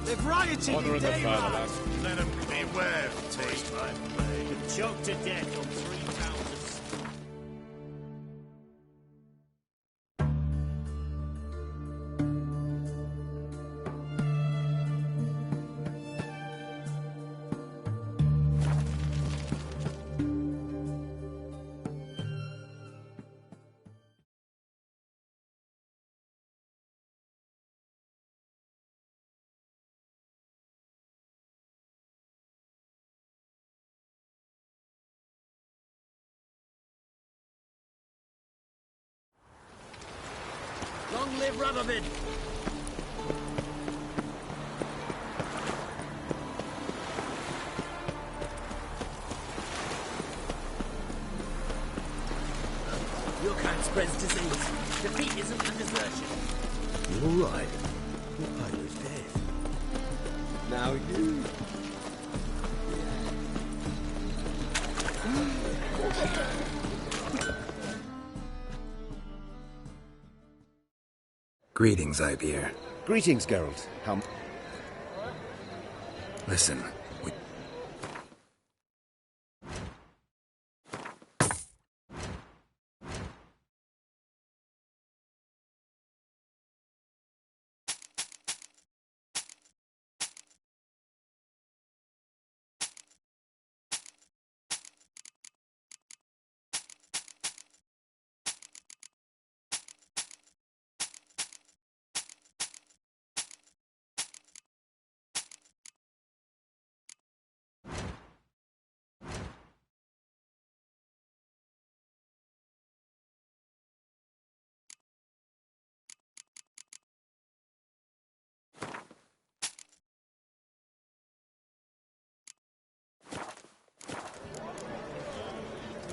Speaker 11: They've rioted
Speaker 13: Honor
Speaker 11: in
Speaker 13: in the
Speaker 11: Daymar.
Speaker 13: fatherland.
Speaker 11: Let them beware of Tate. Choked to death on 3 mountains. Long live Radovid! Your kind spreads disease. Defeat isn't a desertion.
Speaker 5: You're all right. Your pilot's dead. Now you.
Speaker 1: Greetings, Ibeer.
Speaker 14: Greetings, Geralt.
Speaker 1: Listen,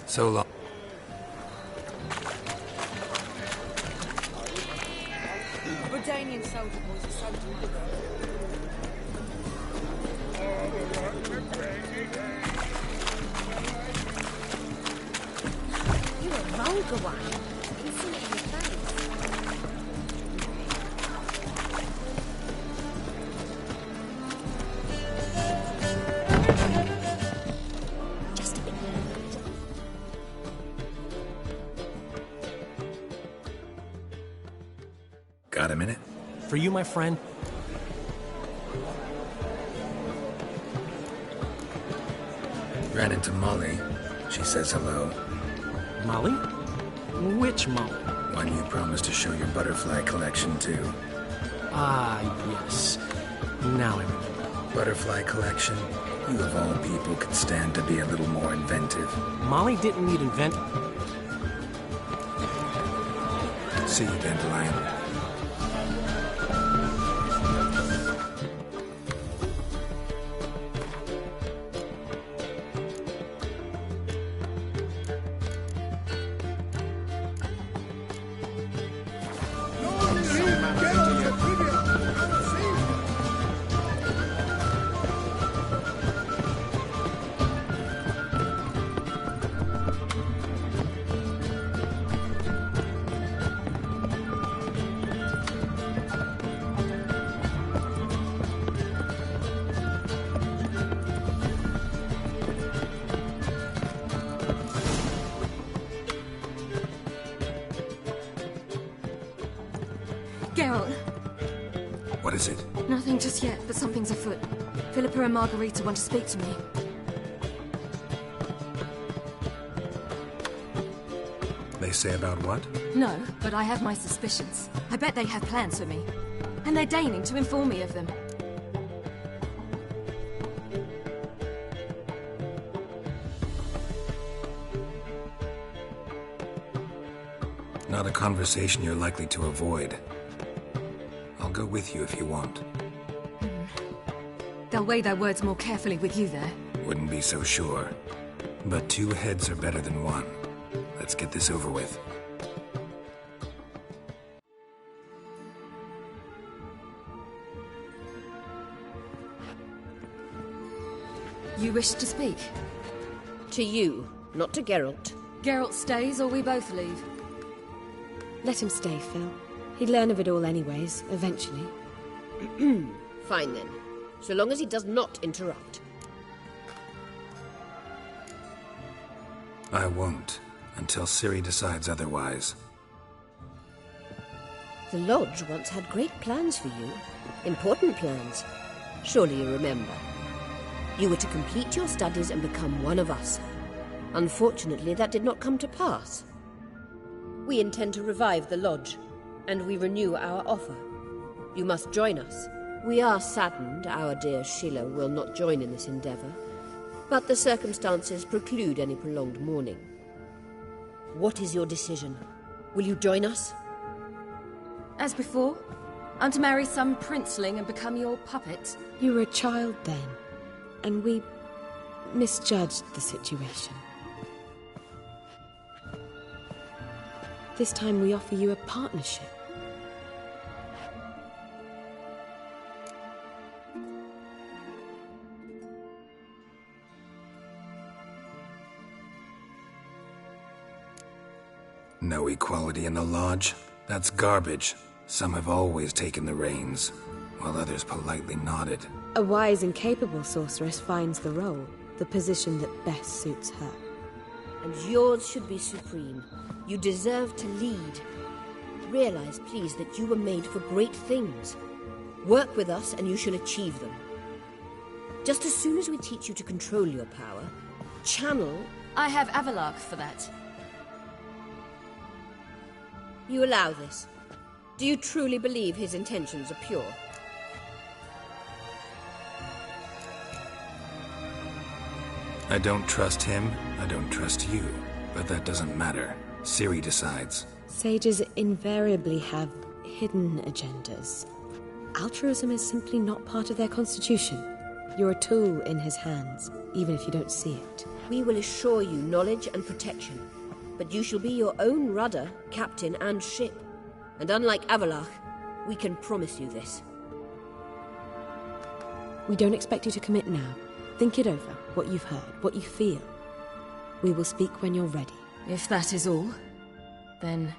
Speaker 1: So long.
Speaker 8: Redanian soldier boys are so good. You're a vulgar one. You can see it in your face.
Speaker 13: Just a bit.
Speaker 1: Got a minute?
Speaker 14: For you, my friend.
Speaker 1: Ran into Molly. She says hello.
Speaker 14: Molly? Which Molly?
Speaker 1: One you promised to show your butterfly collection to.
Speaker 14: Ah, yes. Now I remember.
Speaker 1: Butterfly collection? You of all people could stand to be a little more inventive.
Speaker 14: Molly didn't need invent...
Speaker 1: See you, Dandelion.
Speaker 3: Geralt.
Speaker 1: What is it?
Speaker 3: Nothing just yet, but something's afoot. Philippa and Margarita want to speak to me.
Speaker 1: They say about what?
Speaker 3: No, but I have my suspicions. I bet they have plans for me. And they're deigning to inform me of them.
Speaker 1: Not a conversation you're likely to avoid. I'll go with you if you want.
Speaker 3: They'll weigh their words more carefully with you there.
Speaker 1: Wouldn't be so sure. But 2 heads are better than 1. Let's get this over with.
Speaker 3: You wish to speak?
Speaker 13: To you, not to Geralt.
Speaker 3: Geralt stays or we both leave?
Speaker 7: Let him stay, Phil. He'd learn of it all anyways, eventually.
Speaker 13: Fine then. So long as he does not interrupt.
Speaker 1: I won't, until Ciri decides otherwise.
Speaker 13: The Lodge once had great plans for you. Important plans. Surely you remember. You were to complete your studies and become one of us. Unfortunately, that did not come to pass. We intend to revive the Lodge, and we renew our offer. You must join us. We are saddened our dear Sheila will not join in this endeavor, but the circumstances preclude any prolonged mourning. What is your decision? Will you join us?
Speaker 3: As before? I'm to marry some princeling and become your puppet?
Speaker 7: You were a child then, and we misjudged the situation. This time we offer you a partnership.
Speaker 1: No equality in the Lodge? That's garbage. Some have always taken the reins, while others politely nodded.
Speaker 7: A wise and capable sorceress finds the role, the position that best suits her.
Speaker 13: And yours should be supreme. You deserve to lead. Realize, please, that you were made for great things. Work with us and you shall achieve them. Just as soon as we teach you to control your power, channel...
Speaker 3: I have Avalark for that.
Speaker 13: You allow this? Do you truly believe his intentions are pure?
Speaker 1: I don't trust him, I don't trust you. But that doesn't matter. Ciri decides.
Speaker 7: Sages invariably have hidden agendas. Altruism is simply not part of their constitution. You're a tool in his hands, even if you don't see it.
Speaker 13: We will assure you knowledge and protection, but you shall be your own rudder, captain, and ship. And unlike Avallac'h, we can promise you this.
Speaker 8: We don't expect you to commit now. Think it over, what you've heard, what you feel. We will speak when you're ready.
Speaker 3: If that is all, then...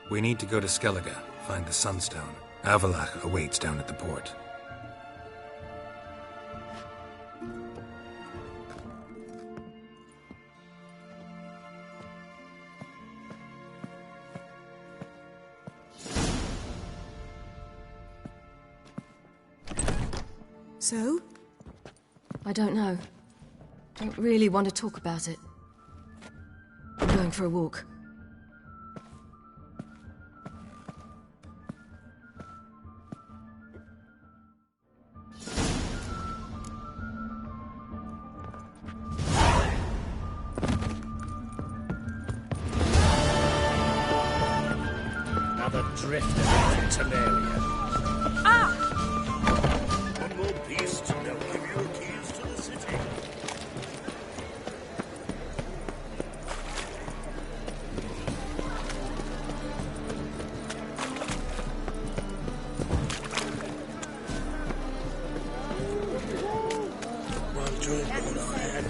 Speaker 1: We need to go to Skellige, find the Sunstone. Avallac'h awaits down at the port.
Speaker 8: So?
Speaker 3: I don't know. Don't really want to talk about it. I'm going for a walk.
Speaker 9: Another drifter from Temeria.
Speaker 8: Ah!
Speaker 9: One more beast, and they'll give you the keys to the city. One drink, all I had.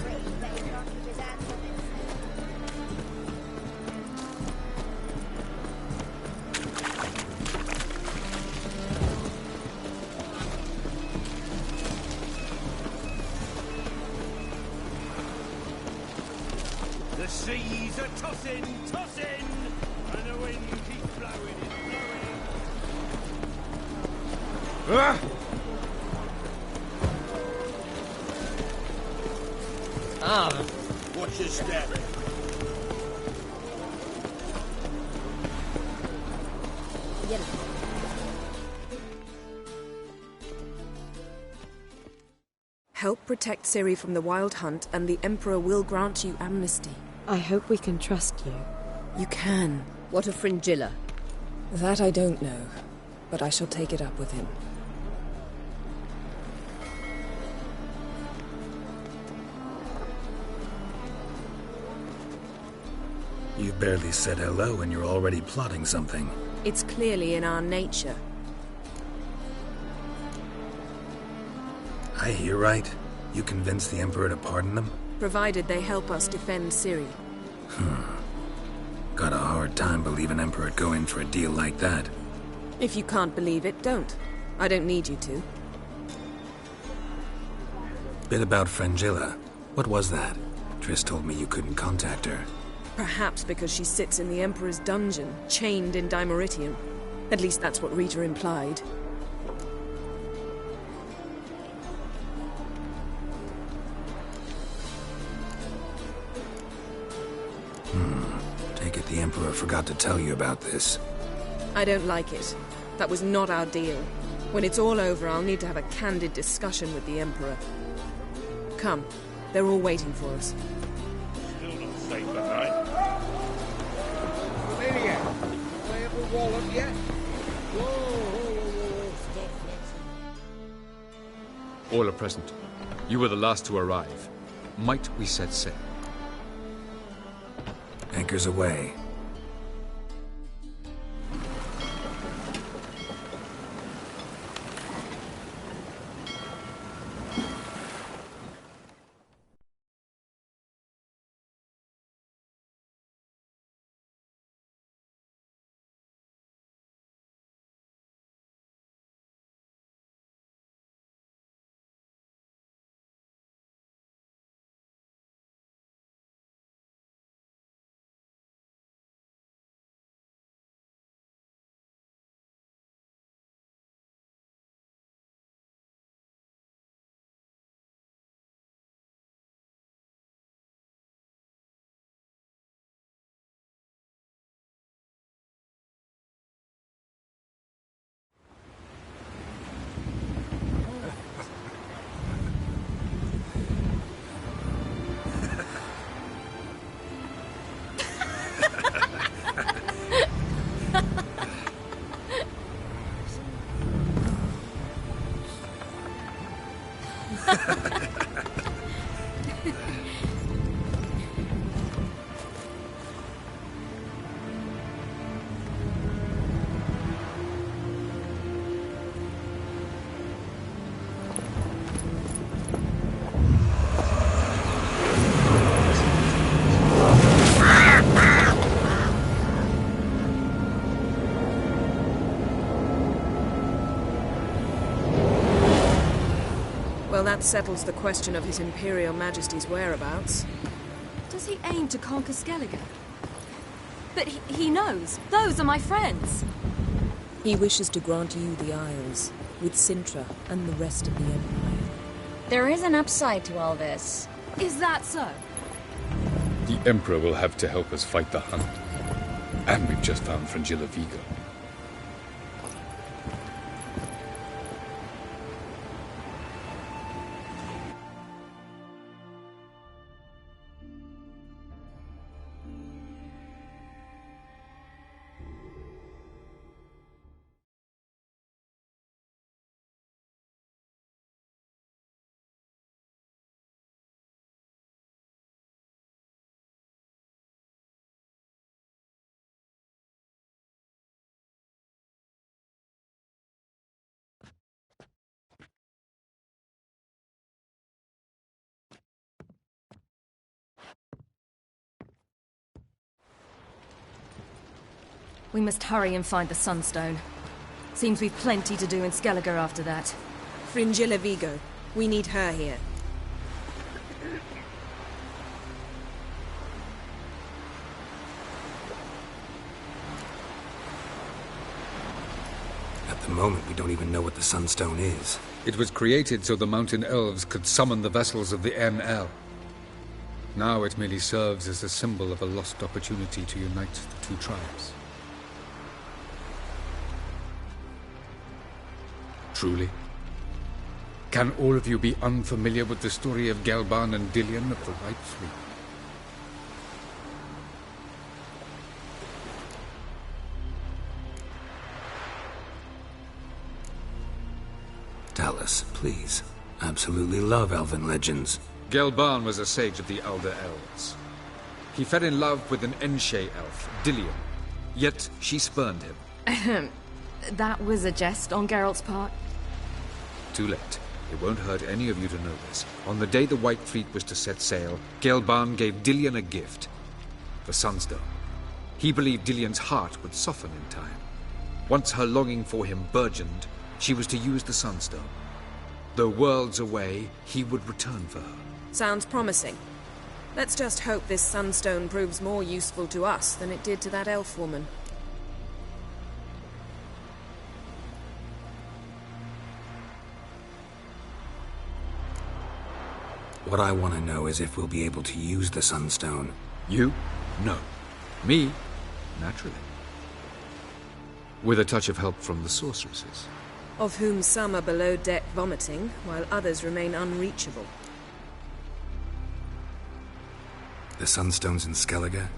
Speaker 11: The seas are tossing, tossing, and the wind keeps blowing and blowing.
Speaker 9: Watch your step.
Speaker 7: Help protect Ciri from the Wild Hunt, and the Emperor will grant you amnesty.
Speaker 8: I hope we can trust you.
Speaker 7: You can.
Speaker 13: What of Fringilla?
Speaker 7: That I don't know, but I shall take it up with him.
Speaker 1: You've barely said hello and you're already plotting something.
Speaker 7: It's clearly in our nature.
Speaker 1: I hear right. You convinced the Emperor to pardon them?
Speaker 7: Provided they help us defend Ciri.
Speaker 1: Got a hard time believing Emperor'd go in for a deal like that.
Speaker 7: If you can't believe it, don't. I don't need you to.
Speaker 1: Bit about Fringilla. What was that? Triss told me you couldn't contact her.
Speaker 7: Perhaps because she sits in the Emperor's dungeon, chained in Dimeritium. At least that's what Rita implied.
Speaker 1: Take it the Emperor forgot to tell you about this.
Speaker 7: I don't like it. That was not our deal. When it's all over, I'll need to have a candid discussion with the Emperor. Come. They're all waiting for us.
Speaker 11: Still not safe behind.
Speaker 6: Amelia, I have a wallet yet? Whoa, stop flexing.
Speaker 2: All are present. You were the last to arrive. Might we set sail?
Speaker 1: Anchors away.
Speaker 7: That settles the question of His Imperial Majesty's whereabouts.
Speaker 3: Does he aim to conquer Skellige? But he knows. Those are my friends.
Speaker 7: He wishes to grant you the Isles, with Cintra and the rest of the Empire.
Speaker 15: There is an upside to all this.
Speaker 3: Is that so?
Speaker 2: The Emperor will have to help us fight the Hunt. And we've just found Fringilla Vigo.
Speaker 3: We must hurry and find the Sunstone. Seems we've plenty to do in Skellige after that.
Speaker 7: Fringilla Vigo. We need her here.
Speaker 1: At the moment, we don't even know what the Sunstone is.
Speaker 2: It was created so the Mountain Elves could summon the vessels of the ML. Now it merely serves as a symbol of a lost opportunity to unite the two tribes. Truly? Can all of you be unfamiliar with the story of Gelban and Dillion of the White Fleet?
Speaker 1: Tell us, please. Absolutely love elven legends.
Speaker 2: Gelban was a sage of the Elder Elves. He fell in love with an Enshe elf, Dillion, yet she spurned him.
Speaker 3: That was a jest on Geralt's part.
Speaker 2: Too late. It won't hurt any of you to know this. On the day the White Fleet was to set sail, Gelban gave Dillion a gift. The Sunstone. He believed Dillion's heart would soften in time. Once her longing for him burgeoned, she was to use the Sunstone. Though worlds away, he would return for her.
Speaker 7: Sounds promising. Let's just hope this Sunstone proves more useful to us than it did to that elf woman.
Speaker 1: What I want to know is if we'll be able to use the Sunstone.
Speaker 2: You? No. Me? Naturally. With a touch of help from the sorceresses.
Speaker 7: Of whom some are below deck vomiting, while others remain unreachable.
Speaker 1: The Sunstone's in Skellige?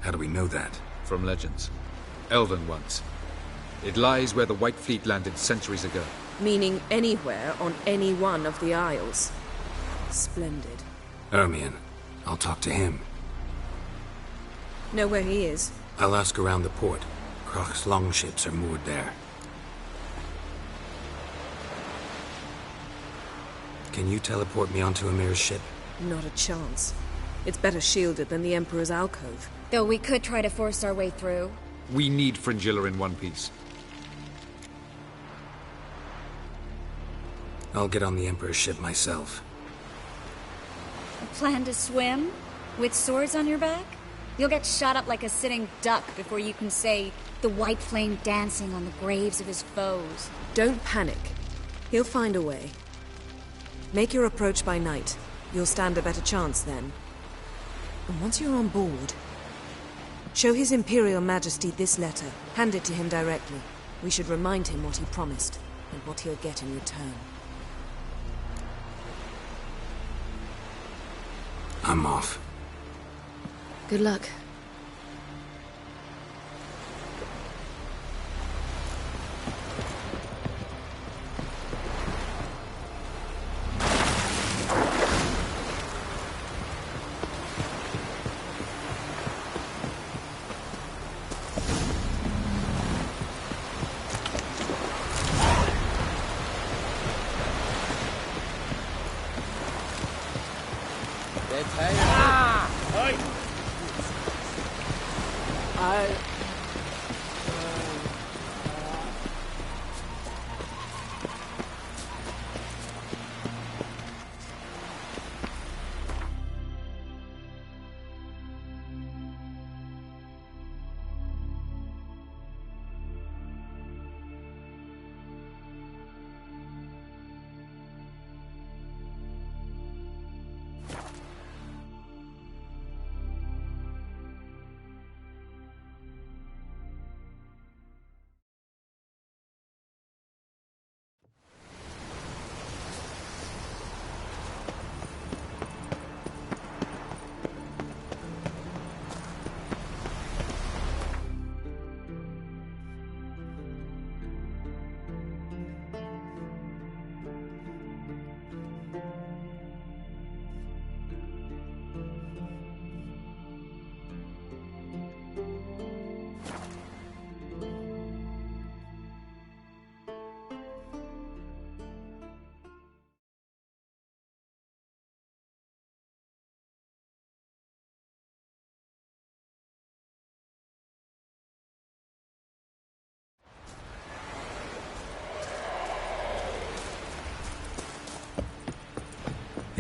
Speaker 1: How do we know that?
Speaker 2: From legends. Elven ones. It lies where the White Fleet landed centuries ago.
Speaker 7: Meaning anywhere on any one of the Isles. Splendid.
Speaker 1: Ermion. I'll talk to him.
Speaker 7: Know where he is?
Speaker 1: I'll ask around the port. Croc's longships are moored there. Can you teleport me onto Amir's ship?
Speaker 7: Not a chance. It's better shielded than the Emperor's alcove.
Speaker 15: Though we could try to force our way through.
Speaker 2: We need Fringilla in one piece.
Speaker 1: I'll get on the Emperor's ship myself.
Speaker 15: Plan to swim? With swords on your back? You'll get shot up like a sitting duck before you can say the white flame dancing on the graves of his foes.
Speaker 7: Don't panic. He'll find a way. Make your approach by night. You'll stand a better chance then. And once you're on board, show His Imperial Majesty this letter. Hand it to him directly. We should remind him what he promised, and what he'll get in return.
Speaker 1: I'm off.
Speaker 3: Good luck.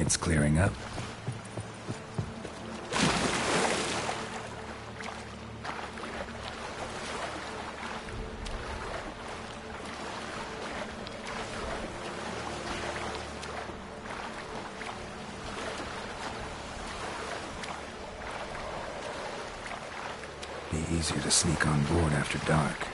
Speaker 1: it's clearing up. Be easier to sneak on board after dark.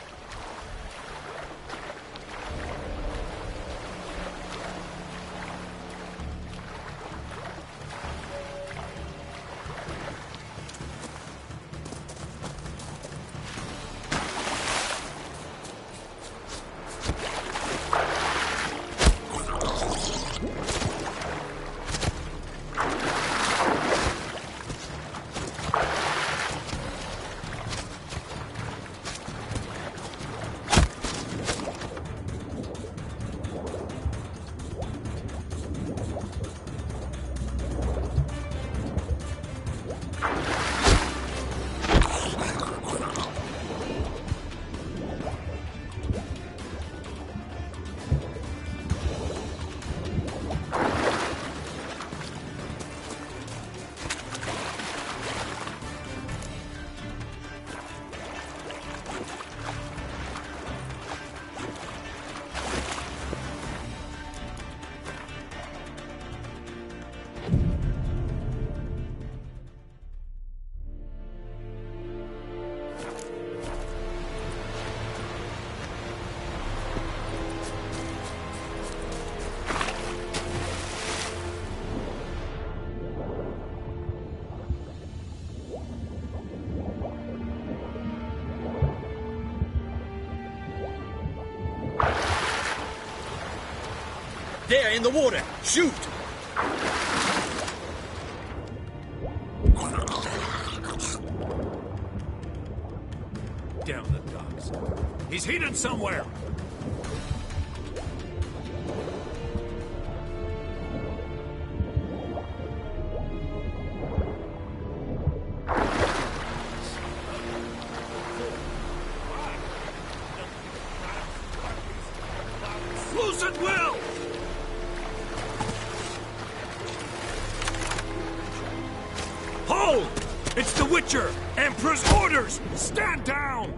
Speaker 11: There, in the water! Shoot! Down the docks. He's hidden somewhere! Loose at will! Hold! It's the Witcher! Emperor's orders! Stand down!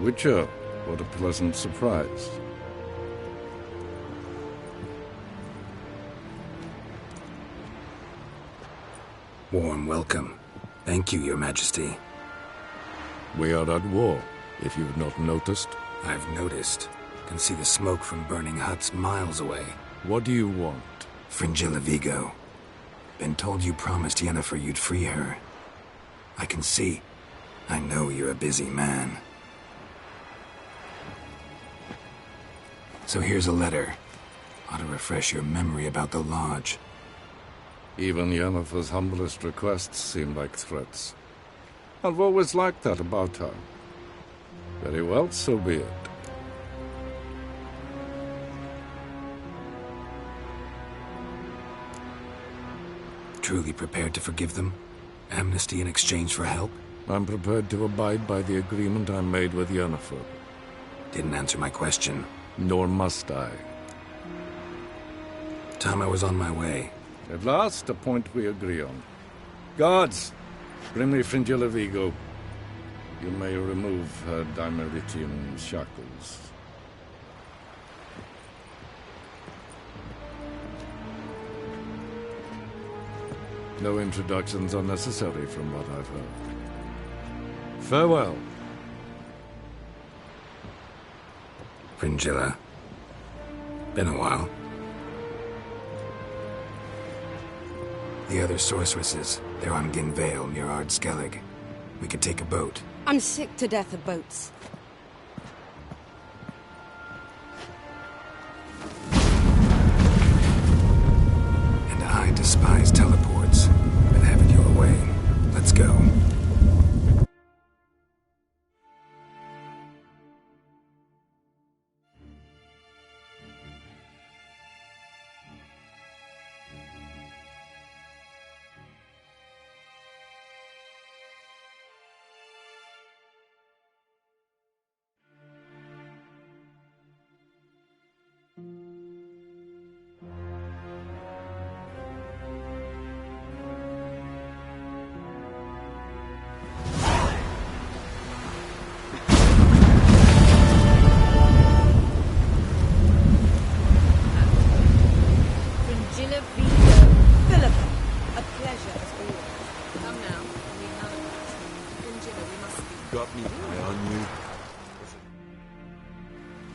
Speaker 5: Witcher, what a pleasant surprise.
Speaker 1: Warm welcome. Thank you, Your Majesty.
Speaker 5: We are at war, if you've not noticed.
Speaker 1: I've noticed. Can see the smoke from burning huts miles away.
Speaker 5: What do you want?
Speaker 1: Fringilla Vigo. Been told you promised Yennefer you'd free her. I can see. I know you're a busy man. So here's a letter. Ought to refresh your memory about the Lodge.
Speaker 5: Even Yennefer's humblest requests seem like threats. I've always liked that about her. Very well, so be it.
Speaker 1: Truly prepared to forgive them? Amnesty in exchange for help?
Speaker 5: I'm prepared to abide by the agreement I made with Yennefer.
Speaker 1: Didn't answer my question.
Speaker 5: Nor must I.
Speaker 1: Time I was on my way.
Speaker 5: At last, a point we agree on. Guards, bring me Fringilla Vigo. You may remove her Dimeritian shackles. No introductions are necessary from what I've heard. Farewell.
Speaker 1: Fringilla. Been a while. The other sorceresses, they're on Ginvale near Ard Skellig. We could take a boat.
Speaker 16: I'm sick to death of boats.
Speaker 1: despise teleports, but have it your way. Let's go.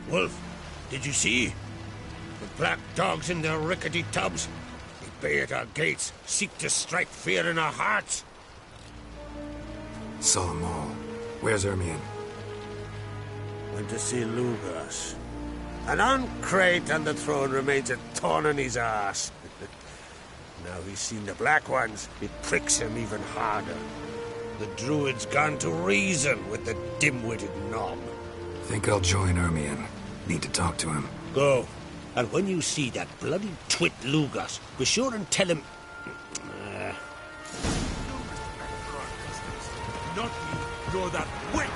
Speaker 11: Wolf, did you see? The black dogs in their rickety tubs. They bay at our gates, seek to strike fear in our hearts.
Speaker 1: Saw them all. Where's Ermion?
Speaker 11: Went to see Lugas. And on Crate on the throne remains a thorn in his ass. Now he's seen the Black Ones, it pricks him even harder. The Druid's gone to reason with the dim-witted knob.
Speaker 1: Think I'll join Ermion. Need to talk to him.
Speaker 11: Go. And when you see that bloody twit Lugas, be sure and tell him...
Speaker 16: Not you, nor that witch!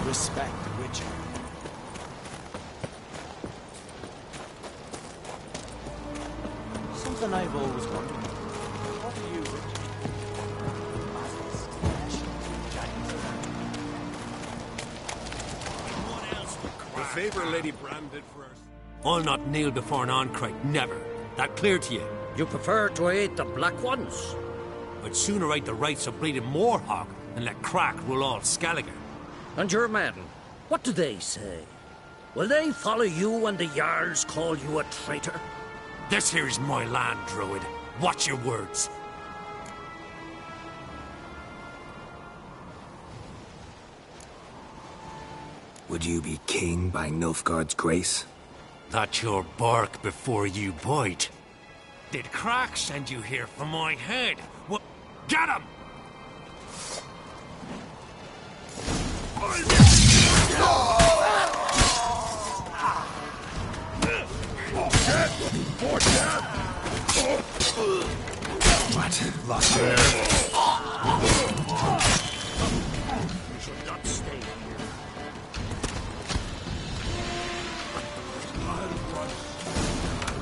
Speaker 6: Respect the Witcher. Something I've always wondered. What are you, Witcher?
Speaker 16: The favor Lady Bran did for us.
Speaker 14: I'll not kneel before an Oncrite, never. That clear to you?
Speaker 10: You prefer to aid the Black Ones?
Speaker 14: I'd sooner right the rights of bleeding Moorhawk than let Crack rule all Skellige.
Speaker 10: And your men, what do they say? Will they follow you when the Jarls call you a traitor?
Speaker 14: This here is my land, Druid. Watch your words.
Speaker 1: Would you be king by Nilfgaard's grace?
Speaker 14: That's your bark before you bite. Did Crack send you here for my head? Well, get him!
Speaker 1: What? Lost your nerve?
Speaker 11: We should not stay here.
Speaker 16: I'll run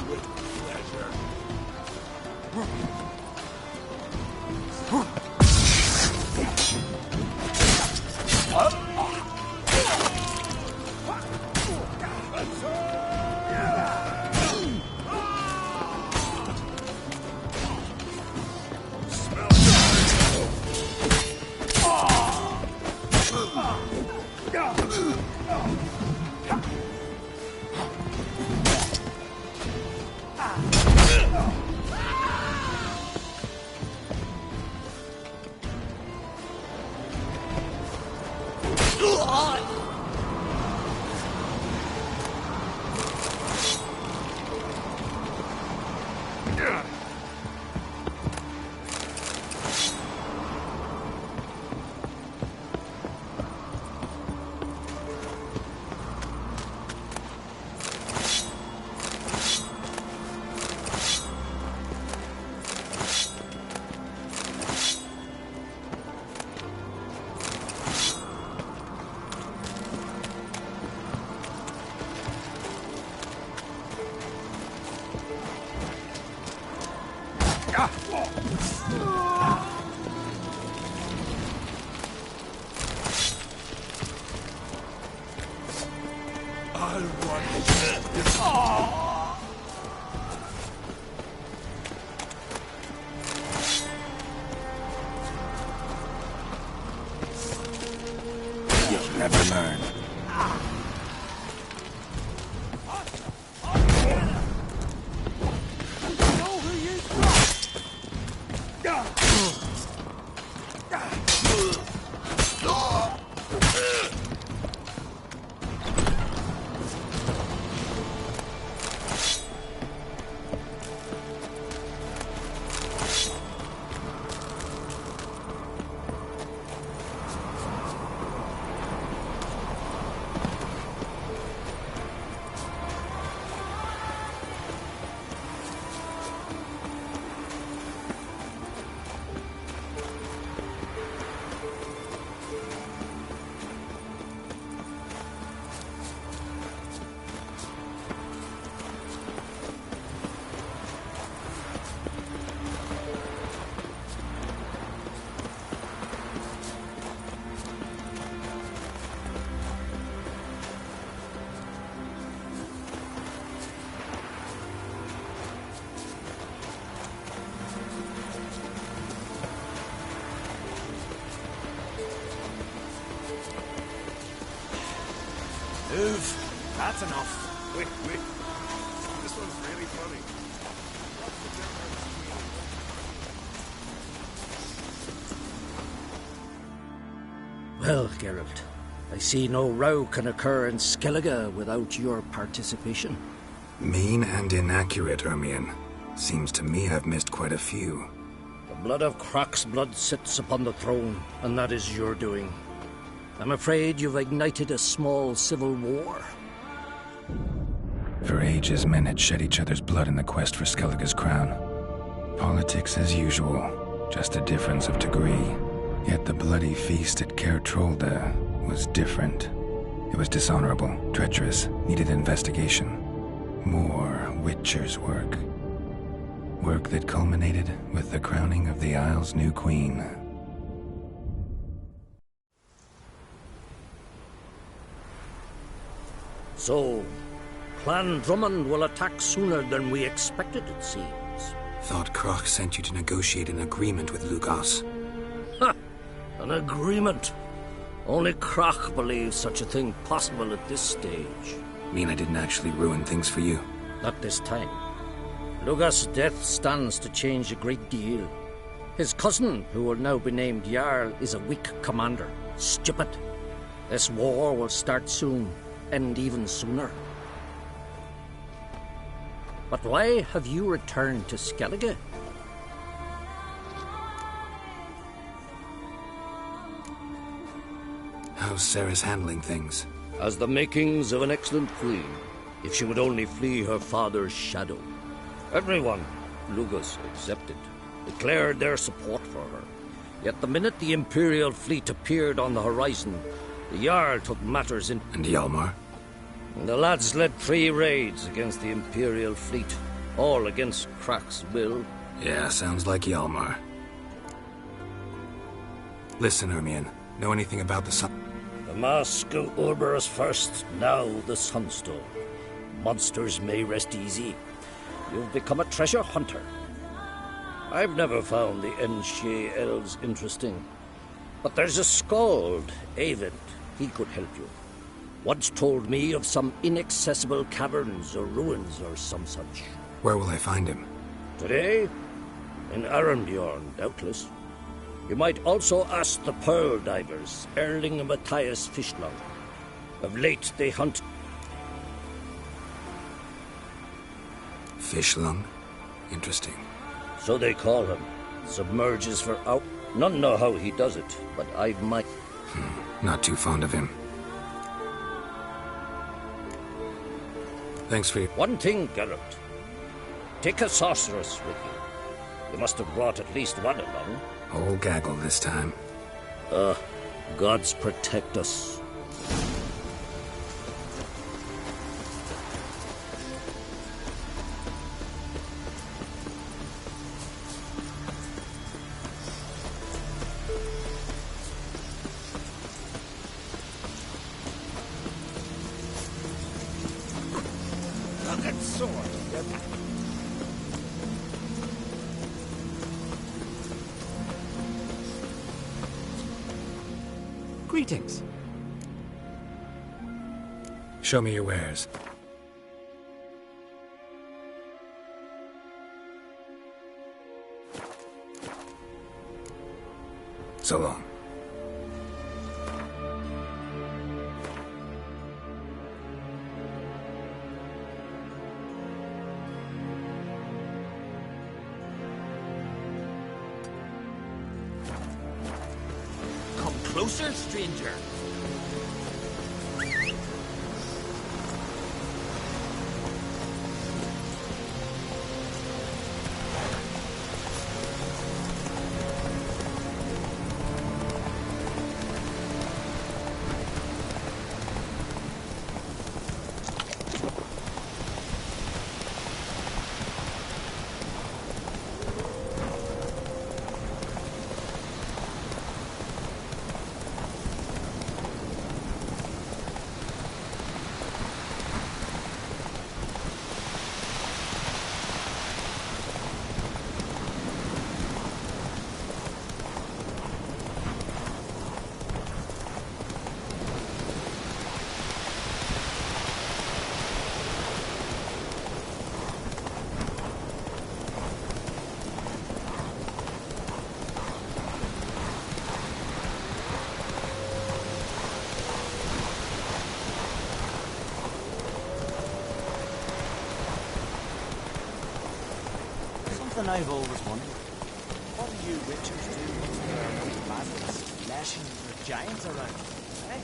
Speaker 16: with pleasure.
Speaker 1: You'll never learn.
Speaker 11: Move. That's enough.
Speaker 16: Wait. This one's really funny.
Speaker 9: Well, Geralt, I see no row can occur in Skellige without your participation.
Speaker 1: Mean and inaccurate, Ermion. Seems to me I've missed quite a few.
Speaker 9: The blood of Croc's blood sits upon the throne, and that is your doing. I'm afraid you've ignited a small civil war.
Speaker 1: For ages, men had shed each other's blood in the quest for Skellige's crown. Politics as usual, just a difference of degree. Yet the bloody feast at Caer Trolda was different. It was dishonorable, treacherous, needed investigation. More Witcher's work. Work that culminated with the crowning of the Isle's new queen.
Speaker 9: So, Clan Drummond will attack sooner than we expected, it seems.
Speaker 1: Thought Croc sent you to negotiate an agreement with Lugos.
Speaker 9: Ha! An agreement? Only Croc believes such a thing possible at this stage.
Speaker 1: Mean I didn't actually ruin things for you?
Speaker 9: Not this time. Lugos' death stands to change a great deal. His cousin, who will now be named Jarl, is a weak commander. Stupid. This war will start soon. End even sooner. But why have you returned to Skellige?
Speaker 1: How's Sarah's handling things?
Speaker 9: Has the makings of an excellent queen, if she would only flee her father's shadow. Everyone, Lugos excepted, declared their support for her. Yet the minute the Imperial fleet appeared on the horizon, the Jarl took matters in...
Speaker 1: And Hjalmar?
Speaker 9: The lads led 3 raids against the Imperial fleet, all against Croc's will.
Speaker 1: Yeah, sounds like Hjalmar. Listen, Ermion, know anything about the sun?
Speaker 9: The Mask of Urberus first, now the Sunstone. Monsters may rest easy. You've become a treasure hunter. I've never found the Enshe elves interesting. But there's a skald, Eyvind. He could help you. Once told me of some inaccessible caverns or ruins or some such.
Speaker 1: Where will I find him?
Speaker 9: Today? In Arenbjorn, doubtless. You might also ask the Pearl Divers, Erling and Matthias Fishlung. Of late they hunt...
Speaker 1: Fishlung? Interesting.
Speaker 9: So they call him. Submerges for out... None know how he does it, but I've my...
Speaker 1: Not too fond of him. Thanks for your...
Speaker 9: One thing, Geralt. Take a sorceress with you. You must have brought at least one along.
Speaker 1: Whole gaggle this time.
Speaker 9: Gods protect us.
Speaker 11: Look at sword.
Speaker 17: Greetings.
Speaker 1: Show me your wares. So long.
Speaker 14: Come closer, stranger.
Speaker 6: Something I've always wondered. What do you witchers do once there are no bandits, lashings, or giants around? Eh?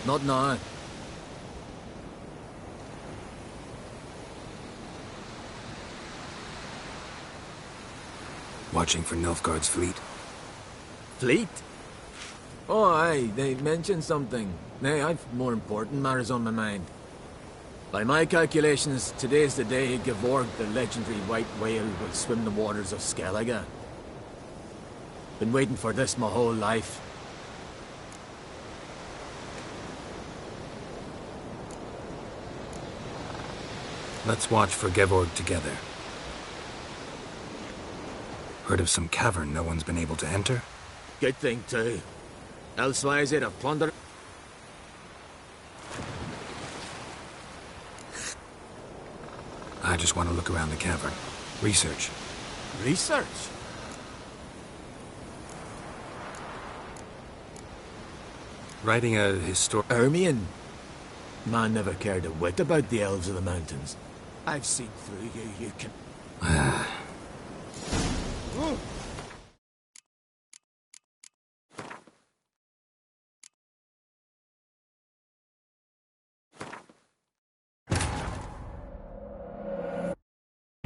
Speaker 17: Not now.
Speaker 1: Watching for Nilfgaard's fleet?
Speaker 17: Fleet? Oh, aye, they mentioned something. Nay, I've more important matters on my mind. By my calculations, today's the day Gevorg, the legendary white whale, will swim the waters of Skellige. Been waiting for this my whole life.
Speaker 1: Let's watch for Gevorg together. Heard of some cavern no one's been able to enter?
Speaker 17: Good thing, too. Elsewise, they'd have plundered.
Speaker 1: I just want to look around the cavern. Research.
Speaker 17: Research?
Speaker 1: Writing a
Speaker 17: Ermion? Man never cared a whit about the elves of the mountains. I've seen through you, you can...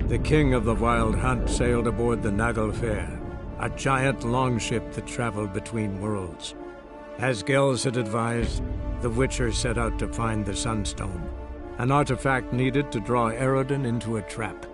Speaker 18: The king of the Wild Hunt sailed aboard the Naglfar, a giant longship that traveled between worlds. As Gels had advised, the Witcher set out to find the Sunstone, an artifact needed to draw Eredin into a trap.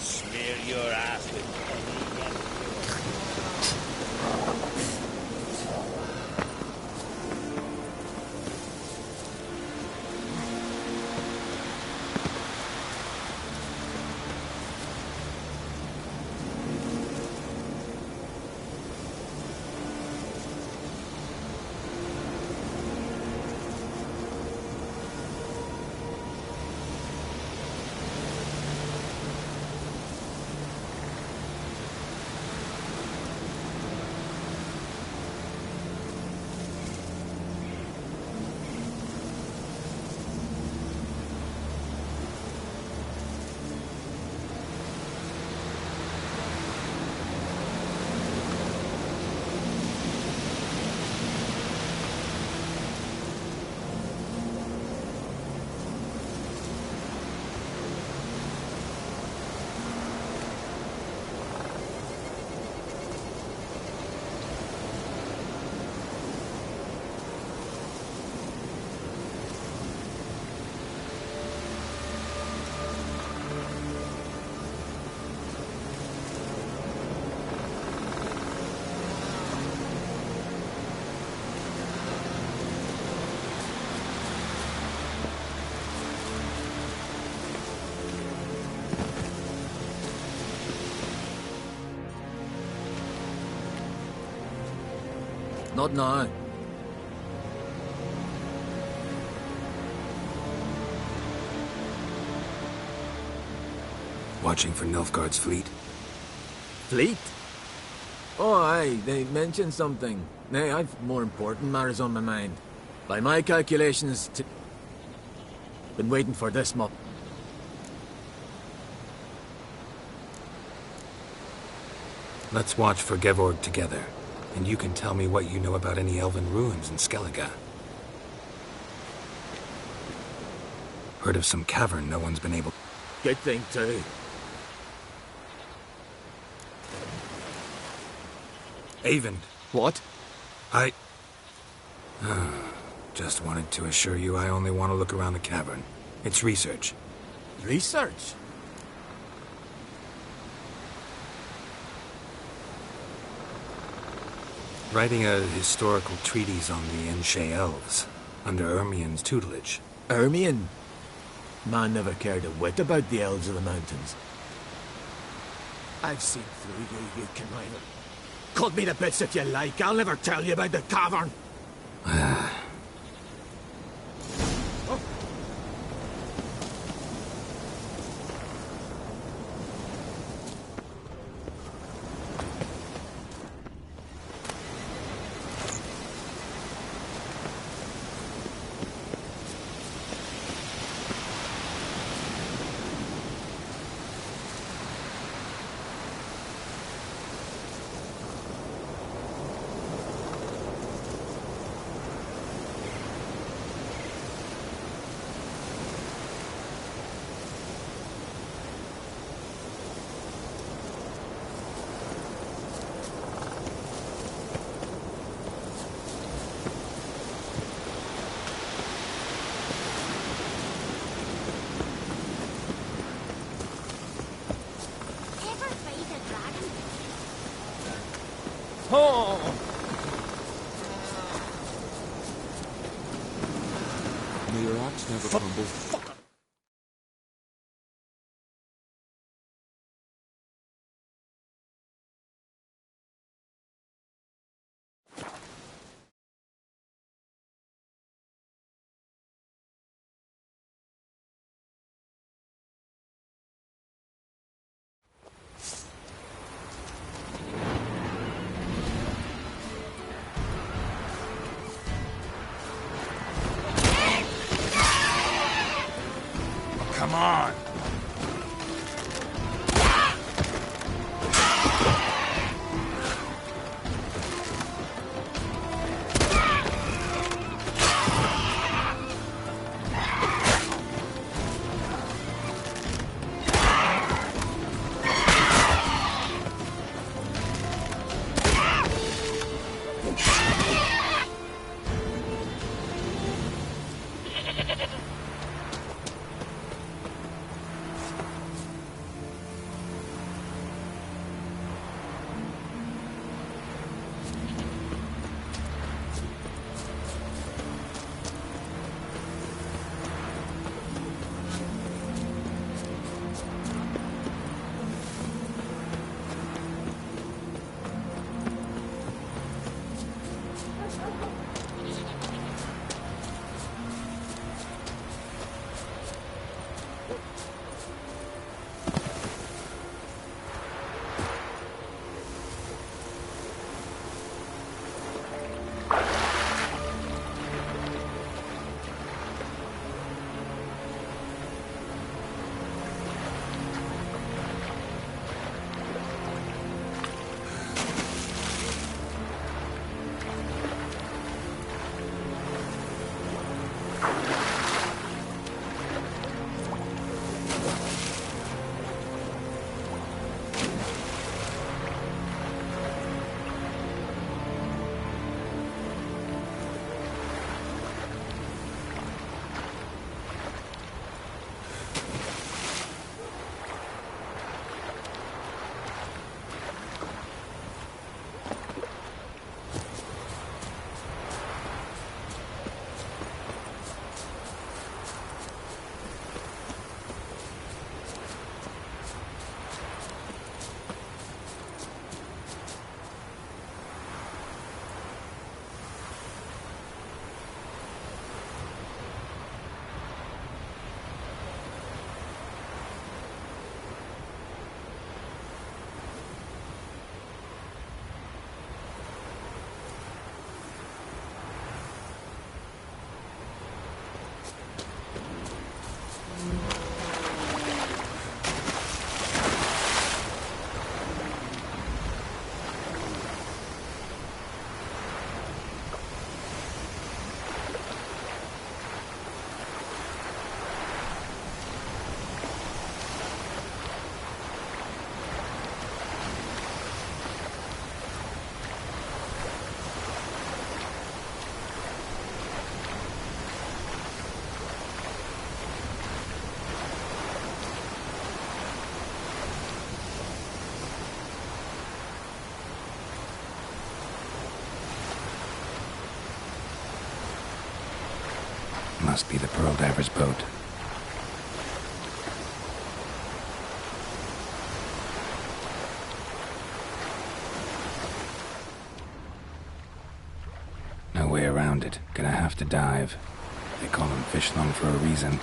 Speaker 11: smear your ass with
Speaker 17: Not now.
Speaker 1: Watching for Nilfgaard's fleet?
Speaker 17: Fleet? Oh, aye, they mentioned something. Nay, I've more important matters on my mind. By my calculations, been waiting for this mop.
Speaker 1: Let's watch for Gevorg together, and you can tell me what you know about any elven ruins in Skellige. Heard of some cavern no one's been able...
Speaker 17: Good thing, too.
Speaker 1: Eyvind.
Speaker 17: What?
Speaker 1: I... just wanted to assure you I only want to look around the cavern. It's research.
Speaker 17: Research?
Speaker 1: Writing a historical treatise on the Enshe elves, under Ermien's tutelage.
Speaker 17: Ermien? Man never cared a whit about the elves of the mountains. I've seen through you, you conniver. Cut me to bits if you like, I'll never tell you about the cavern.
Speaker 19: May your axe never crumble.
Speaker 11: Come on!
Speaker 1: Must be the Pearl Diver's boat. No way around it. Gonna have to dive. They call him Fishlung for a reason.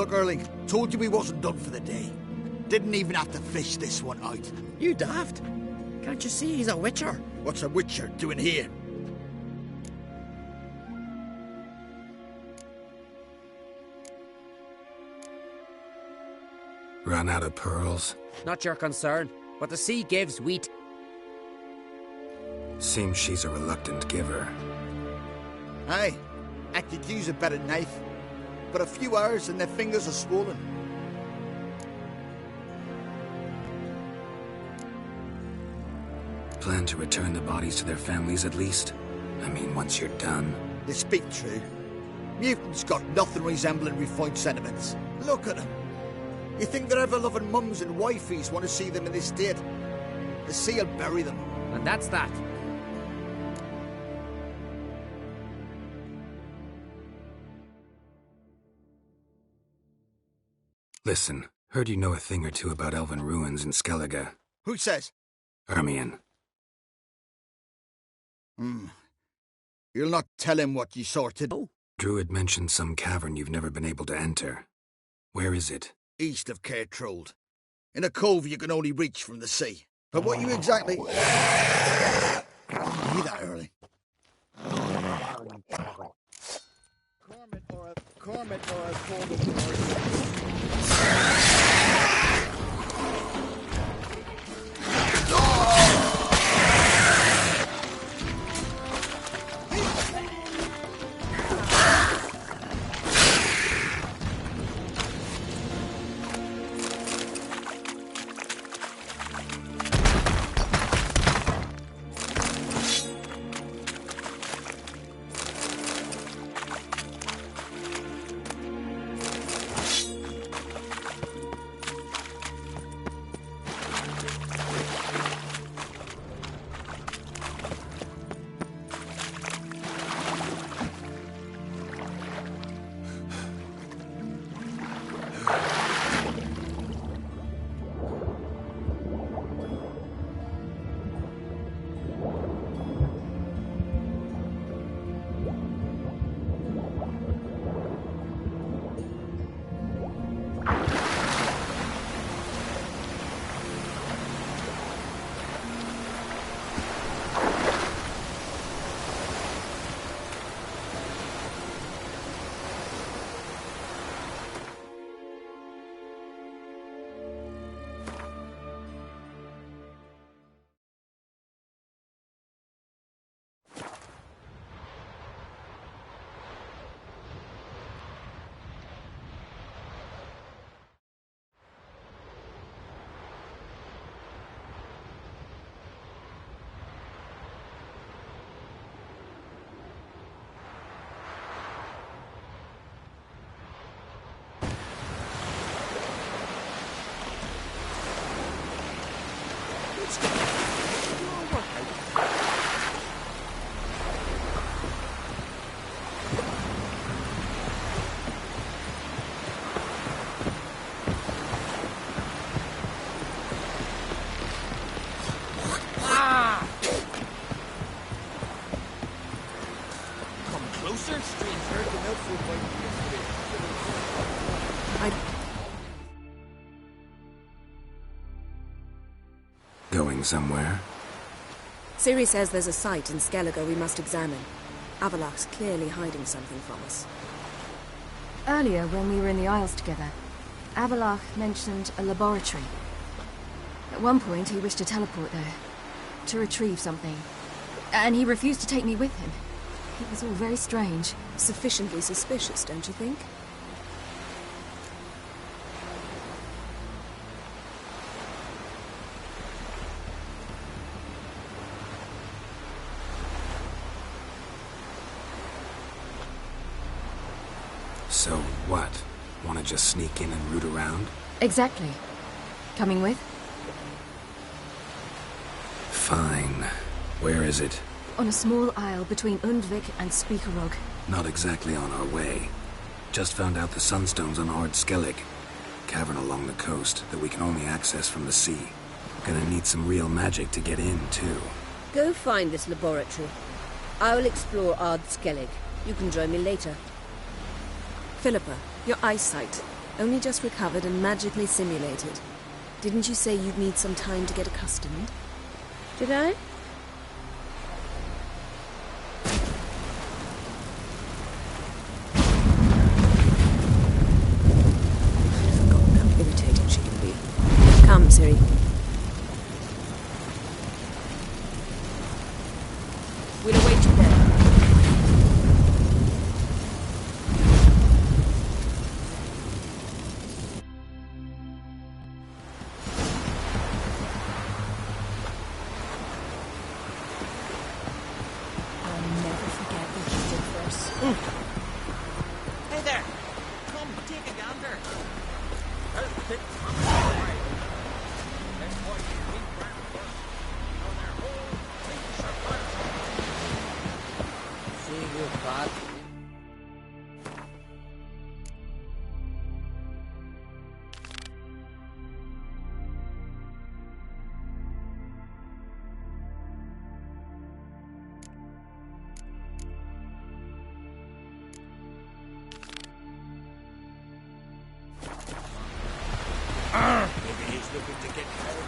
Speaker 20: Look, Erling, told you we wasn't done for the day. Didn't even have to fish this one out.
Speaker 21: You daft. Can't you see he's a witcher?
Speaker 20: What's a witcher doing here?
Speaker 1: Run out of pearls?
Speaker 21: Not your concern, but the sea gives wheat.
Speaker 1: Seems she's a reluctant giver.
Speaker 20: Aye, I could use a better knife, but a few hours and their fingers are swollen.
Speaker 1: Plan to return the bodies to their families at least? I mean, once you're done.
Speaker 20: They speak true. Mutants got nothing resembling refined sentiments. Look at them. You think their ever-loving mums and wifeys want to see them in this state? The sea will bury them.
Speaker 21: And that's that.
Speaker 1: Listen, heard you know a thing or two about elven ruins in Skellige.
Speaker 20: Who says?
Speaker 1: Ermion.
Speaker 20: You'll not tell him what you sorted?
Speaker 1: Druid mentioned some cavern you've never been able to enter. Where is it?
Speaker 20: East of Caer Trold. In a cove you can only reach from the sea. But what you exactly... Need that early. Cormit or a
Speaker 1: Going somewhere?
Speaker 7: Ciri says there's a site in Skellige we must examine. Avallac'h's clearly hiding something from us.
Speaker 3: Earlier, when we were in the Isles together, Avallac'h mentioned a laboratory. At one point, he wished to teleport there, to retrieve something. And he refused to take me with him. It was all very strange.
Speaker 7: Sufficiently suspicious, don't you think?
Speaker 1: So what? Want to just sneak in and root around?
Speaker 3: Exactly. Coming with?
Speaker 1: Fine. Where is it?
Speaker 3: On a small isle between Undvik and Speakerog.
Speaker 1: Not exactly on our way. Just found out the Sunstone's on Ard Skellig. Cavern along the coast that we can only access from the sea. Gonna need some real magic to get in, too.
Speaker 13: Go find this laboratory. I'll explore Ard Skellig. You can join me later.
Speaker 7: Philippa, your eyesight. Only just recovered and magically simulated. Didn't you say you'd need some time to get accustomed?
Speaker 13: Did I?
Speaker 7: Irritating she can be. Come, Ciri. We'll await you there.
Speaker 6: Hey there! Come, take a gander.
Speaker 21: See you, bud.
Speaker 11: Maybe he's looking to get carried